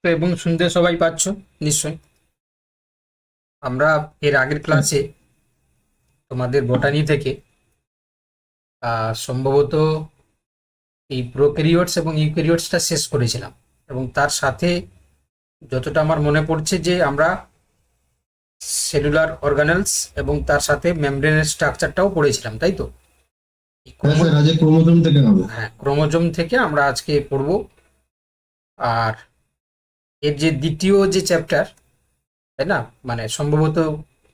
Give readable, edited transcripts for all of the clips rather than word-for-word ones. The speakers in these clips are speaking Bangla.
তো এবং শুনতে সবাই পাচ্ছ নিশ্চয়। আমরা এর আগের ক্লাসে তোমাদের বটানি থেকে সম্ভবত এই প্রোক্যারিওটস এবং ইউক্যারিওটসটা শেষ করেছিলাম, এবং তার সাথে যতটা আমার মনে পড়ছে যে আমরা সেলুলার অর্গানেলস এবং তার সাথে মেমব্রেনের স্ট্রাকচারটাও পড়েছিলাম, তাই তো? হ্যাঁ স্যার, আজ ক্রোমোজোম থেকে হবে। হ্যাঁ, ক্রোমোজোম থেকে আমরা আজকে পড়ব। আর এর যে দ্বিতীয় যে চ্যাপ্টার, তাই না, মানে সম্ভবত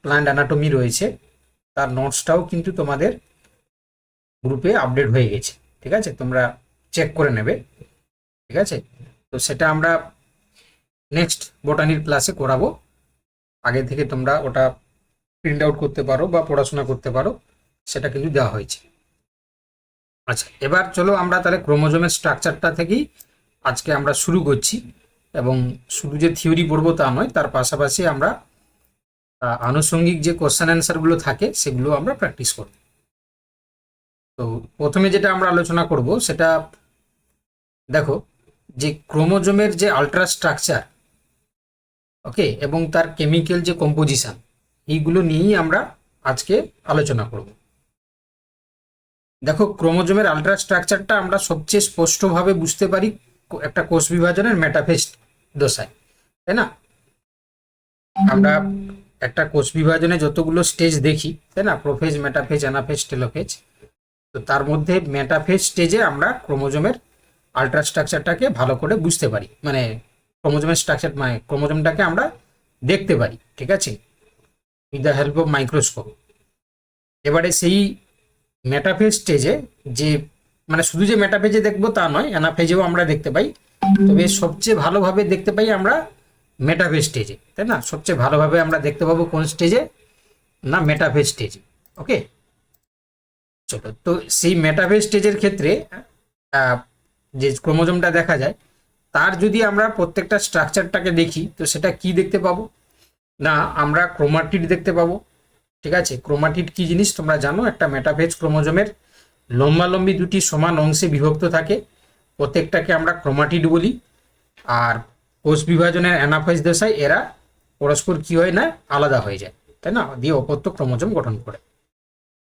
প্ল্যান্ট অ্যানাটমি রয়েছে, তার নোটসটাও কিন্তু তোমাদের গ্রুপে আপডেট হয়ে গেছে। ঠিক আছে, তোমরা চেক করে নেবে। ঠিক আছে, তো সেটা আমরা নেক্সট বোটানির ক্লাসে করাবো। আগে থেকে তোমরা ওটা প্রিন্ট আউট করতে পারো বা পড়াশোনা করতে পারো, সেটা কিন্তু দেওয়া হয়েছে। আচ্ছা, এবার চলো আমরা তাহলে ক্রোমোজোমের স্ট্রাকচারটা থেকেই আজকে আমরা শুরু করছি। এবং শুধু যে থিওরি পড়বো তা নয়, তার পাশাপাশি আমরা আনুষঙ্গিক যে কোশ্চেন অ্যান্সারগুলো থাকে সেগুলো আমরা প্র্যাকটিস করব। তো প্রথমে যেটা আমরা আলোচনা করব সেটা দেখো, যে ক্রোমোজোমের যে আল্ট্রা স্ট্রাকচার, ওকে, এবং তার কেমিক্যাল যে কম্পোজিশন, এইগুলো নিয়েই আমরা আজকে আলোচনা করব। দেখো, ক্রোমোজোমের আল্ট্রা স্ট্রাকচারটা আমরা সবচেয়ে স্পষ্টভাবে বুঝতে পারি একটা কোষ বিভাজনের মেটাফেজ দশায়, তাই না? আমরা একটা কোষ বিভাজনে যতগুলো স্টেজ দেখি, তাই না, প্রোফেজ, মেটাফেজ, অ্যানাফেজ, টেলোফেজ, তো তার মধ্যে মেটাফেজ স্টেজে আমরা ক্রোমোজোমের আল্ট্রা স্ট্রাকচারটাকে ভালো করে বুঝতে পারি, মানে ক্রোমোজোমের স্ট্রাকচার, মানে ক্রোমোজোমটাকে আমরা দেখতে পারি, ঠিক আছে, with the help of microscope. এবারে সেই মেটাফেজ স্টেজে যে, মানে শুধু যে মেটাফেজে দেখবো তা নয়, অ্যানাফেজেও আমরা দেখতে পাই, তবে সবচেয়ে ভালোভাবে দেখতে পাই আমরা মেটাফেজ স্টেজে, তাই না? সবচেয়ে ভালোভাবে আমরা দেখতে পাবো কোন স্টেজে? না, মেটাফেজ স্টেজে। ওকে, চলো, তো সেই মেটাফেজ স্টেজের ক্ষেত্রে যে ক্রোমোজোমটা দেখা যায়, তার যদি আমরা প্রত্যেকটা স্ট্রাকচারটাকে দেখি, তো সেটা কি দেখতে পাবো? না, আমরা ক্রোমাটিড দেখতে পাবো। ঠিক আছে, ক্রোমাটিড কি জিনিস তোমরা জানো? একটা মেটাফেজ ক্রোমোজোমের লম্বালম্বি দুটি সমান অংশে বিভক্ত থাকে, প্রত্যেকটাকে আমরা ক্রোমাটিড বলি। আর কোষ বিভাজনের অ্যানাফেজ দশায় এরা পরস্পর কি হয় না, আলাদা হয়ে যায়, তাই না, দিয়ে অপত্য ক্রোমোজোম গঠন করে।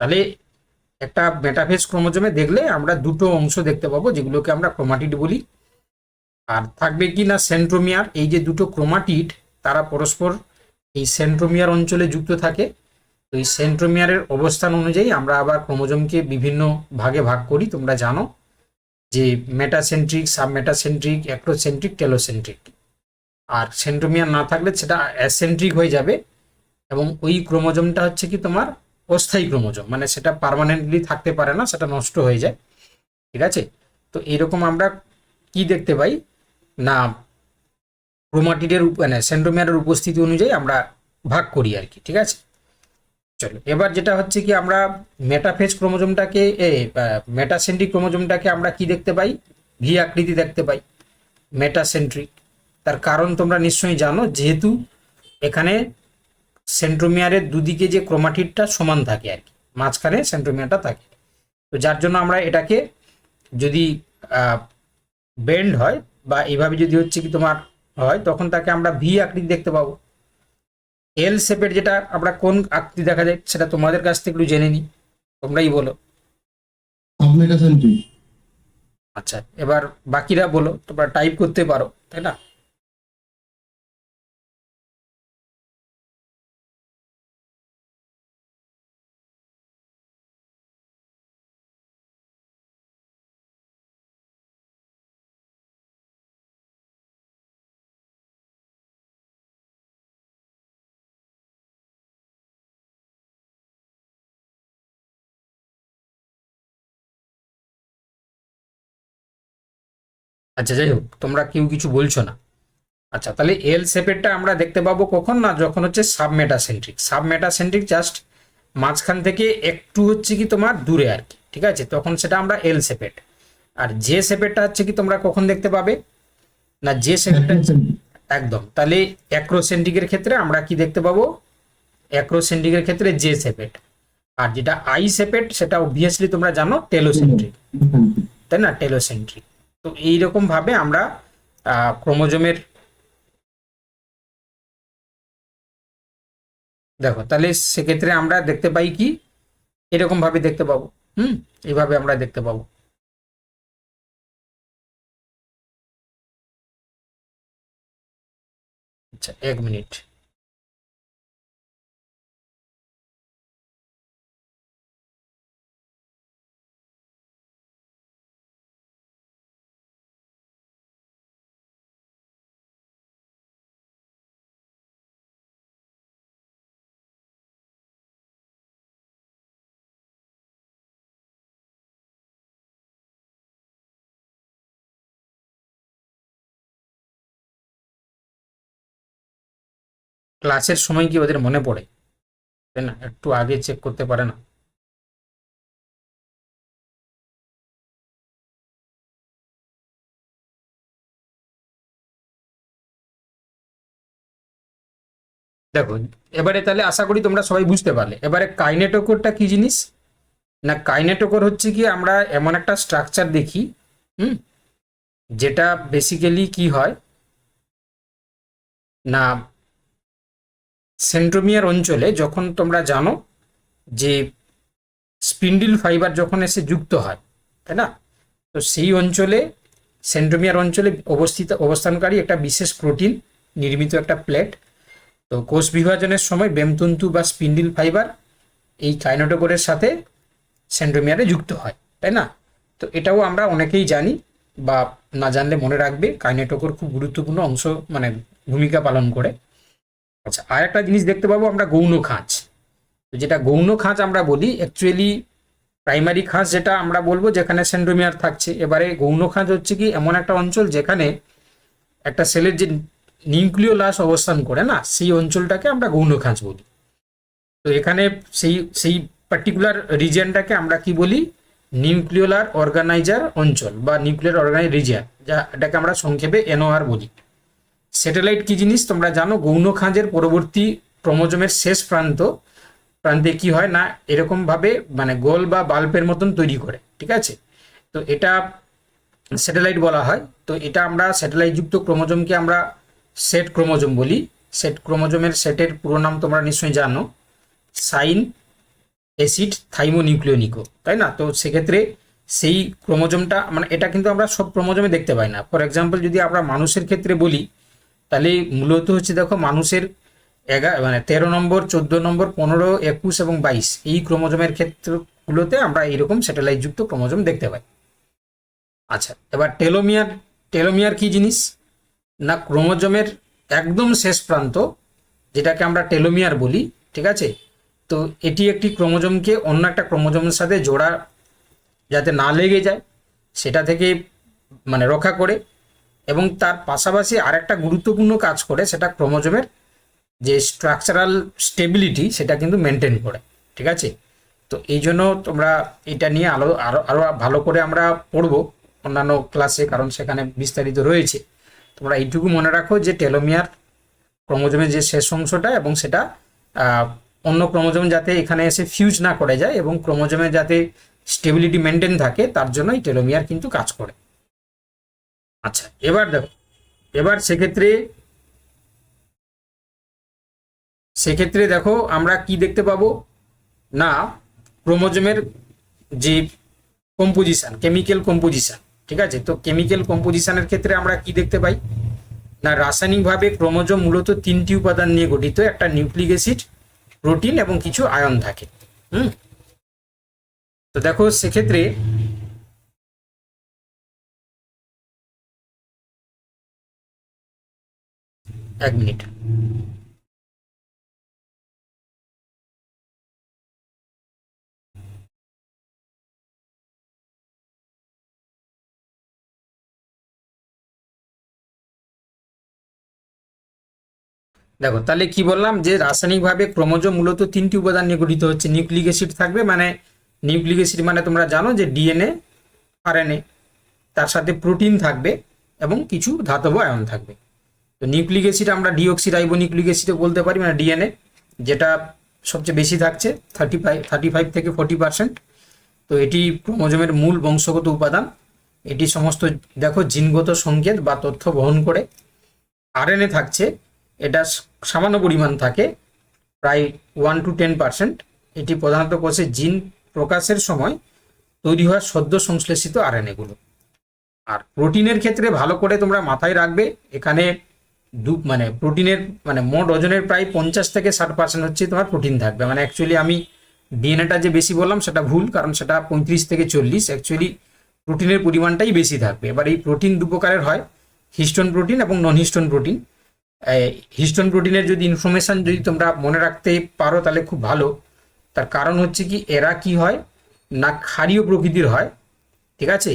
তাহলে একটা মেটাফেজ ক্রোমোজোমে দেখলে আমরা দুটো অংশ দেখতে পাবো, যেগুলোকে আমরা ক্রোমাটিড বলি। আর থাকবে কি না সেন্ট্রোমিয়ার, এই যে দুটো ক্রোমাটিড, তারা পরস্পর এই সেন্ট্রোমিয়ার অঞ্চলে যুক্ত থাকে। তো এই সেন্ট্রোমিয়ারের অবস্থান অনুযায়ী আমরা আবার ক্রোমোজোমকে বিভিন্ন ভাগে ভাগ করি, তোমরা জানো, যে মেটাসেন্ট্রিক, সাবমেটাসেন্ট্রিক, অ্যাক্রোসেন্ট্রিক, টেলোসেন্ট্রিক। আর সেন্ট্রোমিয়ার না থাকলে সেটা অ্যাসেন্ট্রিক হয়ে যাবে, এবং ওই ক্রোমোজোমটা হচ্ছে কি তোমার অস্থায়ী ক্রোমোজোম, মানে সেটা পার্মানেন্টলি থাকতে পারে না, সেটা নষ্ট হয়ে যায়। ঠিক আছে, তো এইরকম আমরা কি দেখতে পাই না, ক্রোমাটিডের মানে সেন্ট্রোমিয়ারের উপস্থিতি অনুযায়ী আমরা ভাগ করি আর কি। ঠিক আছে, চলো, এবার যেটা হচ্ছে কি, আমরা মেটাফেজ ক্রোমোজোমটাকে মেটাসেন্ট্রিক ক্রোমোজোমটাকে আমরা কি দেখতে পাই? ভি আকৃতি দেখতে পাই, মেটাসেন্ট্রিক। তার কারণ তোমরা নিশ্চয়ই জানো, যেহেতু এখানে সেন্ট্রোমিয়ারের দুদিকে যে ক্রোমাটিডটা সমান থাকে আর কি, মাঝখানে সেন্ট্রোমিয়ারটা থাকে, তো যার জন্য আমরা এটাকে যদি বেন্ড হয় বা এইভাবে যদি হচ্ছে কি তোমার হয়, তখন তাকে আমরা ভি আকৃতি দেখতে পাবো। এল শেপের যেটা আমরা কোন আকৃতি দেখা যায়, সেটা তোমাদের কাছ থেকে একটু জেনে নিই, তোমরাই বলো। সাবমেটাসেন্ট্রিক। আচ্ছা, এবার বাকিরা বলো, তোমরা টাইপ করতে পারো, তাই না? আচ্ছা, যাই হোক, তোমরা কেউ কিছু বলছো না। আচ্ছা, তাহলে এল শেপেরটা আমরা দেখতে পাবো কখন? না, যখন হচ্ছে সাবমেটাসেন্ট্রিক। সাবমেটাসেন্ট্রিক জাস্ট মাঝখান থেকে একটু হচ্ছে কি তোমার দূরে আর কি, ঠিক আছে, তখন সেটা আমরা এল শেপের। আর যে শেপেরটা হচ্ছে কি তোমরা কখন দেখতে পাবে? না, যে শেপেরটা একদম, তাহলে অ্যাক্রোসেন্ট্রিকের ক্ষেত্রে আমরা কি দেখতে পাবো? অ্যাক্রোসেন্ট্রিকের ক্ষেত্রে যে শেপেট। আর যেটা আই শেপেট, সেটা অবভিয়াসলি তোমরা জানো টেলোসেন্ট্রিক, তাই না, টেলোসেন্ট্রিক। তো এইরকম ভাবে আমরা ক্রোমোজোমের দেখো তাহলে সেক্ষেত্রে আমরা দেখতে পাই কি এরকম ভাবে দেখতে পাবো। এইভাবে আমরা দেখতে পাবো। আচ্ছা, 1 মিনিট। ক্লাসের সময় কি ওদের মনে পড়ে, তাই না? একটু আগে চেক করতে পারে না? দেখো এবারে তাহলে আশা করি তোমরা সবাই বুঝতে পারলে। এবারে কাইনেটোকোরটা কি জিনিস না, কাইনেটোকোর হচ্ছে কি আমরা এমন একটা স্ট্রাকচার দেখি হুম যেটা বেসিক্যালি কি হয় না, সেন্ট্রোমিয়ার অঞ্চলে যখন তোমরা জানো যে স্পিন্ডিল ফাইবার যখন এসে যুক্ত হয়, তাই না? তো সেই অঞ্চলে সেন্ট্রোমিয়ার অঞ্চলে অবস্থানকারী একটা বিশেষ প্রোটিন নির্মিত একটা প্লেট। তো কোষ বিভাজনের সময় বেমতন্তু বা স্পিন্ডিল ফাইবার এই কাইনেটোকোরের সাথে সেন্ট্রোমিয়ারে যুক্ত হয়, তাই না? তো এটাও আমরা অনেকেই জানি, বা না জানলে মনে রাখবে কাইনেটোকোর খুব গুরুত্বপূর্ণ অংশ মানে ভূমিকা পালন করে। আচ্ছা, আর একটা জিনিস দেখতে পাবো আমরা, গৌণ খাঁজ। তো যেটা গৌণ খাঁজ আমরা বলি, অ্যাকচুয়ালি প্রাইমারি খাঁজ যেটা আমরা বলবো যেখানে সেন্ট্রোমিয়ার থাকছে। এবারে গৌণ খাঁজ হচ্ছে কি এমন একটা অঞ্চল যেখানে একটা সেলের যে নিউক্লিওলাস অবস্থান করে না, সেই অঞ্চলটাকে আমরা গৌণ খাঁজ বলি। তো এখানে সেই সেই পার্টিকুলার রিজিয়নটাকে আমরা কি বলি, নিউক্লিওলার অর্গানাইজার অঞ্চল বা নিউক্লিয়ার অর্গানাইজ রিজিয়ন, যা এটাকে আমরা সংক্ষেপে এনওআর বলি। স্যাটেলাইট কি জিনিস তোমরা জানো, গৌণ খাঁজের পরবর্তী ক্রোমোজোমের শেষ প্রান্তে কি হয় না, এরকম ভাবে মানে গোল বা বাল্বের মতন তৈরি করে, ঠিক আছে? তো এটা স্যাটেলাইট বলা হয়। তো এটা আমরা স্যাটেলাইট যুক্ত ক্রোমোজোমকে আমরা সেট ক্রোমোজোম বলি। সেট ক্রোমোজোমের সেটের পুরো নাম তোমরা নিশ্চয়ই জানো, সাইন অ্যাসিড থাইমোনিউক্লিওনিকো, তাই না? তো সেক্ষেত্রে সেই ক্রোমোজোমটা মানে এটা কিন্তু আমরা সব ক্রোমোজোমে দেখতে পাই না। ফর এক্সাম্পল যদি আমরা মানুষের ক্ষেত্রে বলি, তাহলে মূলত হচ্ছে দেখো মানুষের 13 নম্বর, 14 নম্বর, 15, 21 এবং 22 এই ক্রোমোজোমের ক্ষেত্রগুলোতে আমরা এইরকম স্যাটেলাইট যুক্ত ক্রোমোজোম দেখতে পাই। আচ্ছা, এবার টেলোমিয়ার কি জিনিস না, ক্রোমোজোমের একদম শেষ প্রান্ত যেটাকে আমরা টেলোমিয়ার বলি, ঠিক আছে? তো এটি একটি ক্রোমোজোমকে অন্য একটা ক্রোমোজোমের সাথে জোড়া যাতে না লেগে যায় সেটা থেকে মানে রক্ষা করে, এবং তার পাশাপাশি আরেকটা গুরুত্বপূর্ণ কাজ করে, সেটা ক্রোমোজোমের যে স্ট্রাকচারাল স্টেবিলিটি সেটা কিন্তু মেনটেন করে, ঠিক আছে? তো এই জন্য তোমরা এটা নিয়ে আরো ভালো করে আমরা পড়বো অন্যান্য ক্লাসে, কারণ সেখানে বিস্তারিত রয়েছে। তোমরা এইটুকু মনে রাখো যে টেলোমিয়ার ক্রোমোজোমের যে শেষ অংশটা, এবং সেটা অন্য ক্রোমোজোম যাতে এখানে এসে ফিউজ না করে যায় এবং ক্রোমোজোমের যাতে স্টেবিলিটি মেনটেন থাকে, তার জন্যই টেলোমিয়ার কিন্তু কাজ করে। আচ্ছা, এবার দেখো, এবার সেক্ষেত্রে দেখো আমরা কি দেখতে পাবো না, ক্রোমোজোমের যে কম্পোজিশন, কেমিক্যাল কম্পোজিশন, ঠিক আছে? তো কেমিক্যাল কম্পোজিশনের ক্ষেত্রে আমরা কি দেখতে পাই না, রাসায়নিকভাবে ক্রোমোজোম মূলত 3টি উপাদান নিয়ে গঠিত, একটা নিউক্লিক অ্যাসিড, প্রোটিন এবং কিছু আয়ন থাকে। তো দেখো সেক্ষেত্রে এক মিনিট। দেখো তাহলে কি বললাম যে রাসায়নিকভাবে ক্রোমোজোম মূলত 3টি উপাদান নিয়ে গঠিত হচ্ছে। নিউক্লিক অ্যাসিড থাকবে, মানে নিউক্লিক অ্যাসিড মানে তোমরা জানো যে ডিএনএ, আরএনএ, তার সাথে প্রোটিন থাকবে এবং কিছু ধাতব আয়ন থাকবে। তো নিউক্লিক অ্যাসিড আমরা ডিঅক্সি রাইবো নিউক্লিক অ্যাসিডও বলতে পারি, মানে ডিএনএ, যেটা সবচেয়ে বেশি থাকছে 35 থেকে 40%। তো এটি ক্রোমোজোমের মূল বংশগত উপাদান। এটি সমস্ত দেখো জিনগত সংকেত বা তথ্য বহন করে। আরএনএ থাকছে, এটা সামান্য পরিমাণ থাকে, প্রায় 1 to 10%। এটি প্রধানত কোষে জিন প্রকাশের সময় তৈরি হওয়া সদ্য সংশ্লেষিত আরএনএ গুলো। আর প্রোটিনের ক্ষেত্রে ভালো করে তোমরা মাথায় রাখবে, এখানে প্রোটিনের মোট ওজনের প্রায় 50 থেকে 60% হচ্ছে তোমার প্রোটিন থাকবে। অ্যাকচুয়ালি আমি ডিএনএটা যে বেশি বললাম সেটা ভুল, কারণ সেটা 35 থেকে 40। অ্যাকচুয়ালি প্রোটিনের পরিমাণটাই বেশি থাকবে। এবার এই প্রোটিন দু প্রকারের হয়, হিস্টোন প্রোটিন এবং নন হিস্টোন প্রোটিন। হিস্টোন প্রোটিনের যদি ইনফরমেশন যদি তোমরা মনে রাখতে পারো তাহলে খুব ভালো। তার কারণ হচ্ছে কি, এরা কি হয় না ক্ষারীয় প্রকৃতির হয়, ঠিক আছে।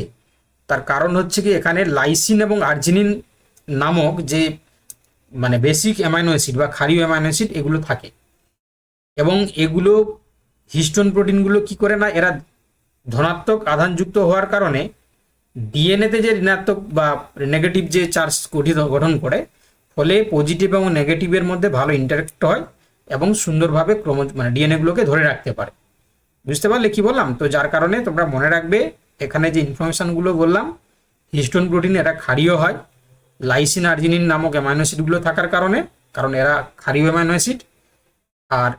তার কারণ হচ্ছে কি, এখানে লাইসিন এবং আর্জিনিন নামক যে বেসিক অ্যামাইনো অ্যাসিড বা ক্ষারীয় অ্যামাইনো অ্যাসিড এগুলো থাকে। এবং এগুলো হিস্টোন প্রোটিনগুলো কি করে না, এরা ধনাত্মক আধানযুক্ত হওয়ার কারণে ডিএনএতে যে ঋণাত্মক বা নেগেটিভ যে চার্জ গঠন করে, ফলে পজিটিভ এবং নেগেটিভের মধ্যে ভালো ইন্টারেক্ট হয় এবং সুন্দরভাবে ডিএনএগুলোকে ধরে রাখতে পারে। বুঝতে পারলে কি বললাম? তো যার কারণে তোমরা মনে রাখবে, এখানে যে ইনফরমেশনগুলো বললাম, হিস্টোন প্রোটিন এরা ক্ষারীয় হয় লাইসিন আর্জিনিন নামক অ্যামাইনো অ্যাসিডগুলো থাকার কারণে, কারণ এরা ক্ষারীয় অ্যামাইনো অ্যাসিড। আর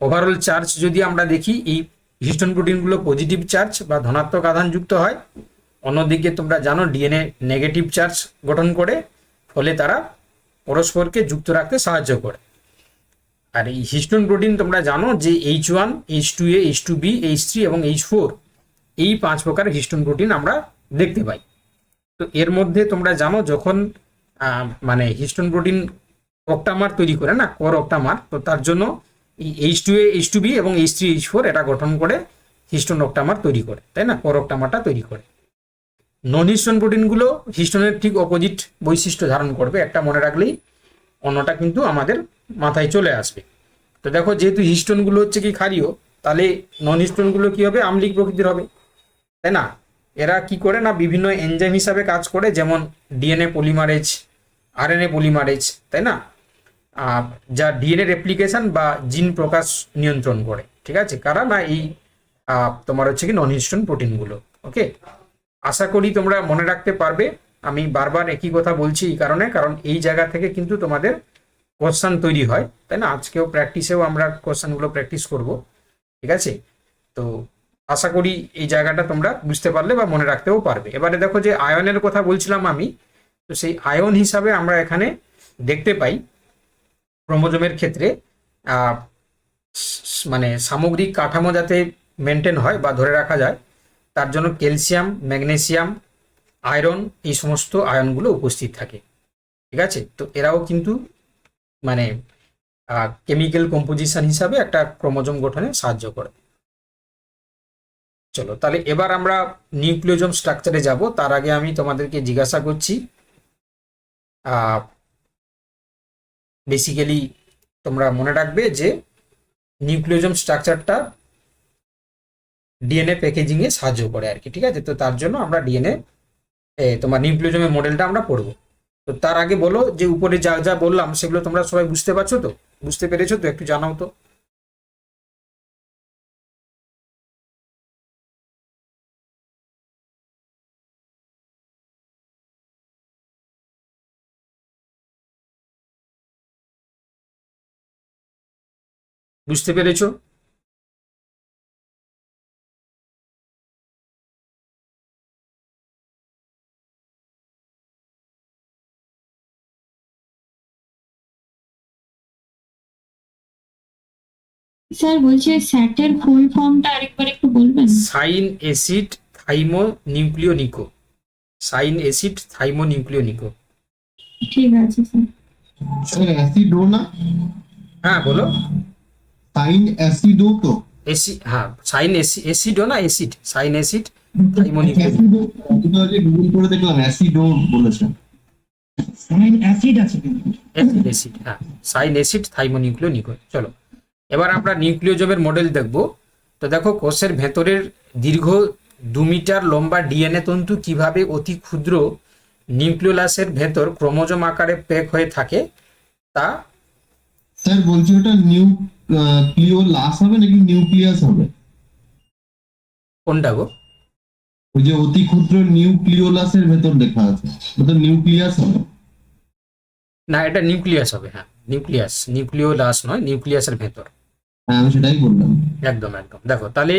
ওভারঅল চার্জ যদি আমরা দেখি, এই হিস্টোন প্রোটিনগুলো পজিটিভ চার্জ বা ধনাত্মক আধানযুক্ত হয়। অন্যদিকে তোমরা জানো ডিএনএ নেগেটিভ চার্জ গঠন করে, ফলে তারা পরস্পরকে যুক্ত রাখতে সাহায্য করে। আর এই হিস্টোন প্রোটিন তোমরা জানো যে H1, H2A, H2B, H3 এবং H4 এই 5 প্রকার হিস্টোন প্রোটিন আমরা দেখতে পাই। তো এর মধ্যে তোমরা জানো যখন হিস্টোন প্রোটিন অক্টামার তৈরি করে না, কোর অক্টামার, তো তার জন্য এই H2A, H2B এবং H3, H4 এটা গঠন করে হিস্টোন অক্টামার তৈরি করে, তাই না, কোর অক্টামারটা তৈরি করে। নন হিস্টোন প্রোটিনগুলো হিস্টোনের ঠিক অপোজিট বৈশিষ্ট্য ধারণ করবে, একটা মনে রাখলেই অন্যটা কিন্তু আমাদের মাথায় চলে আসবে। তো দেখো, যেহেতু হিস্টোনগুলো হচ্ছে কি ক্ষারীয়, তাহলে নন হিস্টোনগুলো কি হবে, আম্লিক প্রকৃতির হবে, তাই না। এরা কি করে না বিভিন্ন এনজাইম হিসাবে কাজ করে, যেমন ডিএনএ পলিমারেজ, আরএনএ পলিমারেজ, তাই না, যা ডিএনএ রেপ্লিকেশন বা জিন প্রকাশ নিয়ন্ত্রণ করে, ঠিক আছে। কারা না, এই তোমার হচ্ছে কি নন হিস্টোন প্রোটিনগুলো। ওকে, আশা করি তোমরা মনে রাখতে পারবে। আমি বারবার একই কথা বলছি এই কারণে, কারণ এই জায়গা থেকে কিন্তু তোমাদের কোশ্চেন তৈরি হয়, তাই না। আজকেও প্র্যাকটিসেও আমরা কোশ্চেনগুলো প্র্যাকটিস করব, ঠিক আছে। তো আশা করি এই জায়গাটা তোমরা বুঝতে পারলে বা মনে রাখতেও পারবে। এবারে দেখো, যে আয়নের কথা বলছিলাম আমি, তো সেই আয়ন হিসাবে আমরা এখানে দেখতে পাই ক্রোমোজোমের ক্ষেত্রে সামগ্রিক কাঠামো যাতে মেনটেন হয় বা ধরে রাখা যায়, তার জন্য ক্যালসিয়াম, ম্যাগনেসিয়াম, আয়রন এই সমস্ত আয়নগুলো উপস্থিত থাকে, ঠিক আছে। তো এরাও কিন্তু কেমিক্যাল কম্পোজিশন হিসাবে একটা ক্রোমোজোম গঠনে সাহায্য করে। চলো তাহলে এবার আমরা নিউক্লিওজোম স্ট্রাকচারে যাব। তার আগে আমি তোমাদেরকে জিজ্ঞাসা করছি, বেসিক্যালি তোমরা মনে রাখবে যে নিউক্লিওজোম স্ট্রাকচারটা ডিএনএ প্যাকেজিং এ সাহায্য করে আর কি, ঠিক আছে। তো তার জন্য আমরা ডিএনএ তোমার নিউক্লিওজোমের মডেলটা আমরা পড়বো। তো তার আগে বলো, যে উপরে যা যা বললাম সেগুলো তোমরা সবাই বুঝতে পারছো তো, বুঝতে পেরেছো তো? একটু জানাও তো। বুঝতে পেরেছো? স্যার বলছি স্যাটের ফুল ফর্মটা আরেকবার একটু বলবেন? সাইন অ্যাসিড থাইমো নিউক্লিওনিকো, সাইন অ্যাসিড থাইমো নিউক্লিওনিকো। ঠিক আছে স্যার। স্যার অ্যাসিডো না? হ্যাঁ বলো। সাইন অ্যাসিডো তো? হ্যাঁ, সাইন অ্যাসিডও না, অ্যাসিড, সাইন অ্যাসিড থাইমো নিউক্লিওনিকো। অ্যাসিডো, আমি যে গুগল করে দেখলাম অ্যাসিডো বলেছেন। সাইন অ্যাসিড আছে কিন্তু। অ্যাসিড, হ্যাঁ, সাইন অ্যাসিড থাইমো নিউক্লিওনিকো। চলো এবার আমরা নিউক্লিওজোমের মডেল দেখব। তো দেখো, কোষের ভেতরের দীর্ঘ 2 মিটার লম্বা ডিএনএ তন্তু কিভাবে অতি ক্ষুদ্র নিউক্লিওলাসের ভেতর ক্রোমোজোম আকারে প্যাক হয়ে থাকে তা। স্যার বলছি ওটা নিউক্লিওলাস হবে নাকি নিউক্লিয়াস হবে? কোনটা গো? ওই যে অতি ক্ষুদ্র নিউক্লিওলাসের ভেতর লেখা আছে, ওটা নিউক্লিয়াস হবে? না, এটা নিউক্লিয়াস হবে, হ্যাঁ নিউক্লিয়াস, নিউক্লিওলাস নয়, নিউক্লিয়াসের ভেতর। হ্যাঁ আমি সেটাই বললাম। একদম একদম। দেখো তাহলে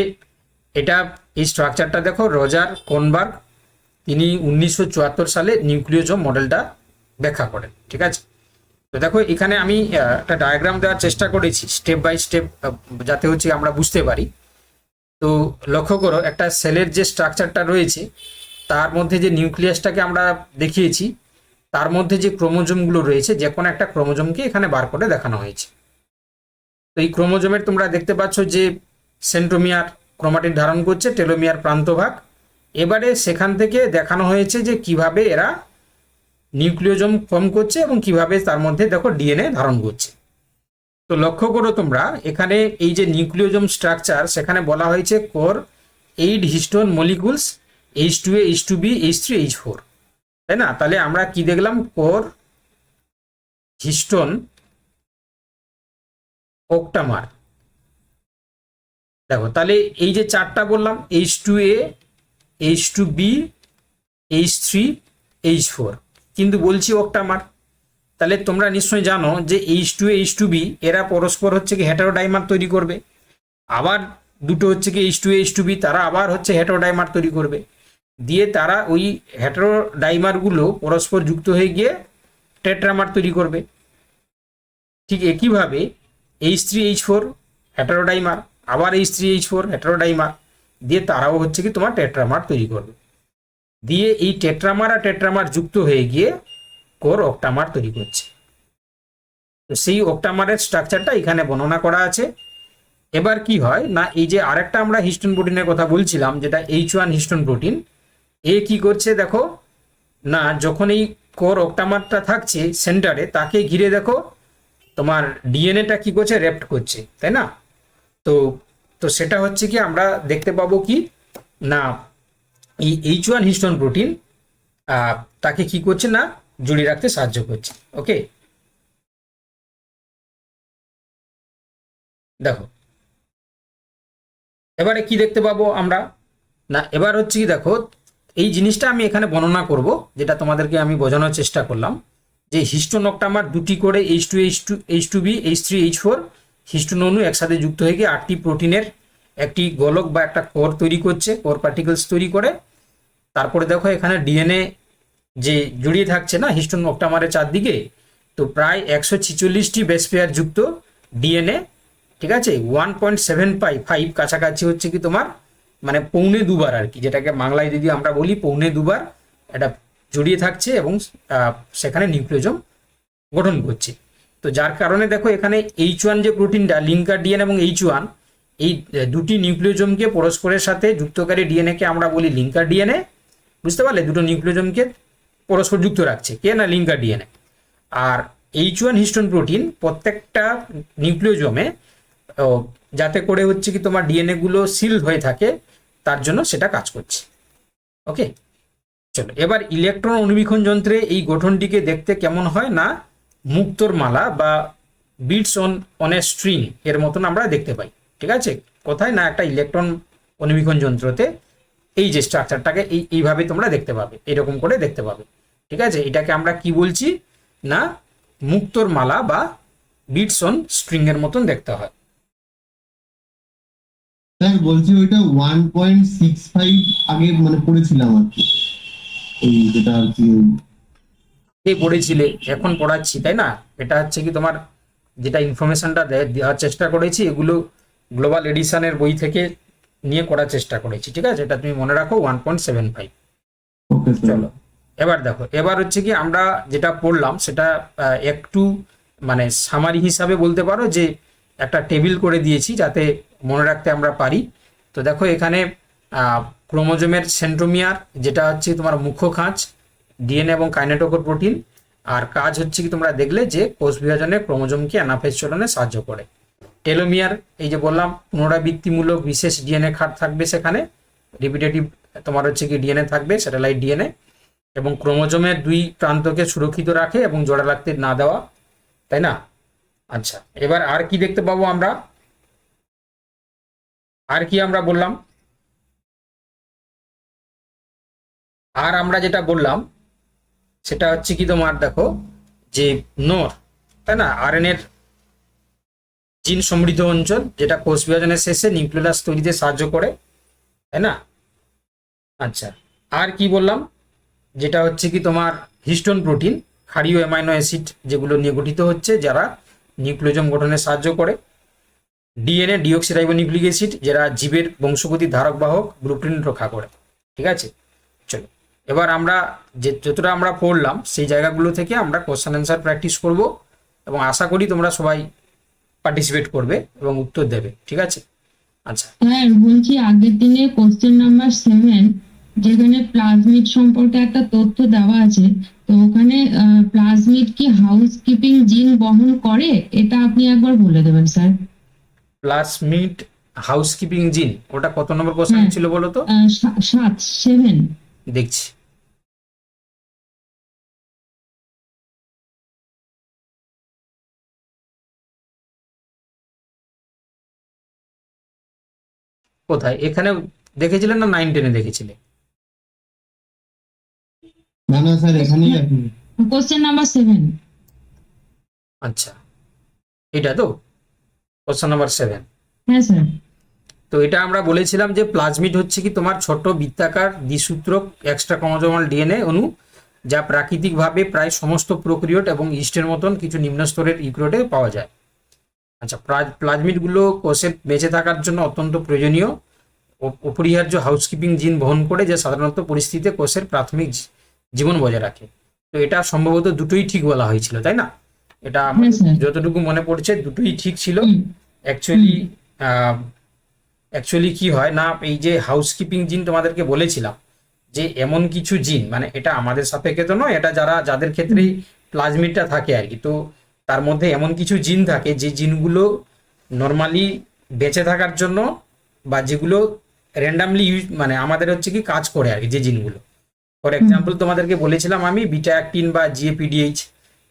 এটা, এই স্ট্রাকচারটা দেখো, রজার কোনবার্গ তিনি 1974 সালে নিউক্লিওজোম মডেলটা ব্যাখ্যা করেন, ঠিক আছে। তো দেখো এখানে আমি একটা ডায়াগ্রাম দেওয়ার চেষ্টা করেছি স্টেপ বাই স্টেপ, যাতে হচ্ছে আমরা বুঝতে পারি। তো লক্ষ্য করো, একটা সেলের যে স্ট্রাকচারটা রয়েছে তার মধ্যে যে নিউক্লিয়াসটাকে আমরা দেখিয়েছি, তার মধ্যে যে ক্রোমোজোমগুলো রয়েছে, যে কোনো একটা ক্রোমোজোমকে এখানে বার করে দেখানো হয়েছে। তো এই ক্রোমোজোমের তোমরা দেখতে পাচ্ছ যে সেন্ট্রোমিয়ার ক্রোমাটিড ধারণ করছে, টেলোমিয়ার প্রান্তভাগ। এবারে সেখান থেকে দেখানো হয়েছে যে কিভাবে এরা নিউক্লিওজোম ফর্ম করছে এবং কিভাবে তার মধ্যে দেখো ডিএনএ ধারণ করছে। তো লক্ষ্য করো তোমরা, এখানে এই যে নিউক্লিওজোম স্ট্রাকচার, সেখানে বলা হয়েছে core 8 histone molecules, H2A, H2B, H3, H4, তাই না? তাহলে আমরা কি দেখলাম? Core, histone, octamer. দেখো তাহলে এই যে চারটা বললাম, H2A, H2B, H3, H4, কিন্তু বলছি অক্টামার। তাহলে তোমরা নিশ্চয়ই জানো যে H2A, H2B এরা পরস্পর হচ্ছে কি হেটারোডাইমার তৈরি করবে, আবার দুটো হচ্ছে কি H2A, H2B তারা আবার হচ্ছে হেটারোডাইমার তৈরি করবে, দিয়ে তারা ওই হেটারোডাইমারগুলো পরস্পর যুক্ত হয়ে গিয়ে টেট্রামার তৈরি করবে। ঠিক একইভাবে H3H4 হেটারোডাইমার, আবার H3H4 হেটারোডাইমার, দিয়ে তারাও হচ্ছে কি তোমার টেট্রামার তৈরি করবে, দিয়ে এই টেট্রামার আর টেট্রামার যুক্ত হয়ে গিয়ে কোর অক্টামার তৈরি করছে। তো সেই অক্টামারের স্ট্রাকচারটা এখানে বর্ণনা করা আছে। এবার কি হয় না, এই যে আরেকটা আমরা হিস্টোন প্রোটিনের কথা বলছিলাম, যেটা H1 হিস্টোন প্রোটিন, এ কি করছে দেখো না, যখন এই কোর অক্টামারটা থাকছে সেন্টারে, তাকে ঘিরে দেখো তোমার ডিএনএটা কি করছে, র্যাপ্ট করছে, তাই না? তো তো সেটা হচ্ছে কি আমরা দেখতে পাবো কি না, এই H1 হিস্টোন প্রোটিন তাকে কি করছে না, জড়িয়ে রাখতে সাহায্য করছে। ওকে, দেখো এবারে কি দেখতে পাবো আমরা না, এবার হচ্ছে কি দেখো, এই জিনিসটা আমি এখানে বর্ণনা করব, যেটা তোমাদেরকে আমি বোঝানোর চেষ্টা করলাম, যে হিস্টোন অক্টামার দুটি করে H2, H2B, H3, H4 histone অণু একসাথে যুক্ত হয়ে গিয়ে 8টি প্রোটিনের একটি গোলক বা একটা কোর তৈরি করছে, কোর পার্টিকেলস তৈরি করে। তারপরে দেখো এখানে ডিএনএ যে জড়িয়ে থাকছে না হিস্টোন অক্টামারের চারদিকে, তো প্রায় 146টি বেস পেয়ার যুক্ত ডিএনএ, ঠিক আছে, 1.75 কাছাকাছি হচ্ছে কি তোমার মানে পৌনে দুবার আর কি, যেটাকে বাংলায় যদি আমরা বলি পৌনে দুবার, এটা জড়িয়ে থাকছে এবং সেখানে নিউক্লিওজোম গঠন করছে। তো যার কারণে দেখো এখানে H1 যে প্রোটিনটা, লিঙ্কার ডিএনএ এবং H1, এই দুটি নিউক্লিওজোমকে পরস্পরের সাথে যুক্তকারী ডিএনএকে আমরা বলি লিঙ্কার ডিএনএ। বুঝতে পারলে, দুটো নিউক্লিওজোমকে পরস্পর যুক্ত রাখছে কে না, লিঙ্কার ডিএনএ। আর H1 হিস্টোন প্রোটিন প্রত্যেকটা নিউক্লিওজোমে যাতে করে হচ্ছে কি তোমার ডিএনএ গুলো সিল হয়ে থাকে, তার জন্য সেটা কাজ করছে। ওকে, চলো এবার ইলেকট্রন অনুবীক্ষণ যন্ত্রে এই গঠনটিকে দেখতে কেমন হয় না, মুক্তোর মালা বা বিটস অন এ স্ট্রিং এর মতন আমরা দেখতে পাই। ঠিক আছে, কোথায় না একটা ইলেকট্রন অনুবীক্ষণ যন্ত্রতে এই যে স্ট্রাকচারটাকে এইভাবে তোমরা দেখতে পাবে, এরকম করে দেখতে পাবে। ঠিক আছে, এটাকে আমরা কি বলছি না, মুক্তোর মালা বা বিটস অন স্ট্রিং এর মতন দেখতে হয়। স্যার বলছি ওইটা 1.65 আগে মানে পড়েছিলাম আর কি, ওই যেটা আর কি কে পড়েছিলে, এখন পড়াচ্ছি, তাই না? এটা হচ্ছে কি তোমার যেটা ইনফরমেশনটা দেওয়ার চেষ্টা করেছি, এগুলো গ্লোবাল এডিশনের বই থেকে নিয়ে করার চেষ্টা করেছি। ঠিক আছে, এটা তুমি মনে রাখো 1.75। Okay sir. চলো এবার দেখো, এবার হচ্ছে কি আমরা যেটা পড়লাম সেটা একটু মানে সামারি হিসাবে বলতে পারো, যে একটা টেবিল করে দিয়েছি যাতে মনে রাখতে আমরা পারি। তো দেখো এখানে ক্রোমোজোমের সেন্ট্রোমিয়ার, যেটা হচ্ছে তোমার মুখ্য খাঁজ, ডিএনএ এবং কাইনেটোকোর প্রোটিন, আর কাজ হচ্ছে কি তোমরা দেখলে যে কোষ বিভাজনে ক্রোমোজোমকে অ্যানাফেজ চলনে সাহায্য করে। টেলোমিয়ার, এই যে বললাম পুনরাবৃত্তিমূলক বিশেষ ডিএনএ খাট থাকবে সেখানে, রিপিটেটিভ তোমার হচ্ছে কি ডিএনএ থাকবে, স্যাটেলাইট ডিএনএ, এবং ক্রোমোজোমের দুই প্রান্তকে সুরক্ষিত রাখে এবং জোড়া লাগতে না দেওয়া, তাই না? আচ্ছা, এবার আর কি দেখতে পাবো আমরা, আর কি আমরা বললাম, আর আমরা যেটা বললাম সেটা হচ্ছে কি তোমার দেখো যে নর, তাই না, আরএনএর জিন সমৃদ্ধ অঞ্চল, যেটা কোষ বিভাজনের শেষে নিউক্লিয়াস তৈরিতে সাহায্য করে, তাই না। আচ্ছা, আর কি বললাম, যেটা হচ্ছে কি তোমার হিস্টোন প্রোটিন, ক্ষারীয় অ্যামাইনো অ্যাসিড যেগুলো নিয়ে গঠিত হচ্ছে, যারা নিউক্লিওজোম গঠনে সাহায্য করে। ডিএনএ ডিঅক্সিরাইবোনিউক্লিক অ্যাসিড, যারা জীবের বংশগতির ধারক বাহক ব্লুপ্রিন্ট রক্ষা করে। ঠিক আছে, চলো এবার আমরা যতটা আমরা পড়লাম সেই জায়গাগুলো থেকে আমরা কোশ্চেন অ্যান্সার প্র্যাকটিস করব, এবং আশা করি তোমরা সবাই পার্টিসিপেট করবে এবং উত্তর দেবে। ঠিক আছে। আচ্ছা, স্যার বলছি আগের দিনে কোশ্চেন নাম্বার 7 যেখানে প্লাজমিড সম্পর্কে একটা তথ্য দেওয়া আছে, তো ওখানে প্লাজমিড কি হাউসকিপিং জিন বহন করে, এটা আপনি একবার বলে দেবেন স্যার। প্লাজমিড হাউসকিপিং জিন, ওটা কত নম্বর কোশ্চেন হ্যাঁ। ছিল বলো তো? 7 দেখছি। কোথায়, এখানে দেখেছিলে না 9-10-এ দেখেছিলে? না না স্যার, এখানেই আছে। Question number 7। আচ্ছা, এটা তো কোশ্চেন নাম্বার 7। হ্যাঁ স্যার। তো এটা আমরা বলেছিলাম যে প্লাজমিড হচ্ছে কি তোমার ছোট বৃত্তাকার দ্বিসূত্রক এক্সট্রা ক্রোমোজোমাল ডিএনএ অণু, যা প্রাকৃতিকভাবে প্রায় সমস্ত প্রোক্রিয়ট এবং ইস্টের মতন কিছু নিম্ন স্তরের ইউক্যারিওটে পাওয়া যায়। আচ্ছা, প্লাজমিডগুলো কোষের বেঁচে থাকার জন্য অত্যন্ত প্রয়োজনীয় অপরিহার্য হাউসকিপিং জিন বহন করে, যা সাধারণত পরিস্থিতিতে কোষের প্রাথমিক জীবন বজায় রাখে। তো এটা সম্ভবত দুটোই ঠিক বলা হয়েছিল, তাই না? এটা আমার হ্যাঁ, স্যার। যতটুকু মনে পড়ছে দুটোই ঠিক ছিল। হুম। অ্যাকচুয়ালি কি হয় না, এই যে হাউসকিপিং জিন তোমাদেরকে বলেছিলাম যে এমন কিছু জিন, মানে এটা আমাদের সাপেক্ষে তো নয়, এটা যাদের ক্ষেত্রে প্লাজমিডটা থাকে আর কি, তো তার মধ্যে এমন কিছু জিন থাকে যে জিনগুলো নর্মালি বেঁচে থাকার জন্য, বা যেগুলো র্যান্ডামলি মানে আমাদের হচ্ছে কি কাজ করে আর কি, যে জিনগুলো ফর এক্সাম্পল তোমাদেরকে বলেছিলাম আমি বিটা অ্যাক্টিন বা জিএপিডিএইচ,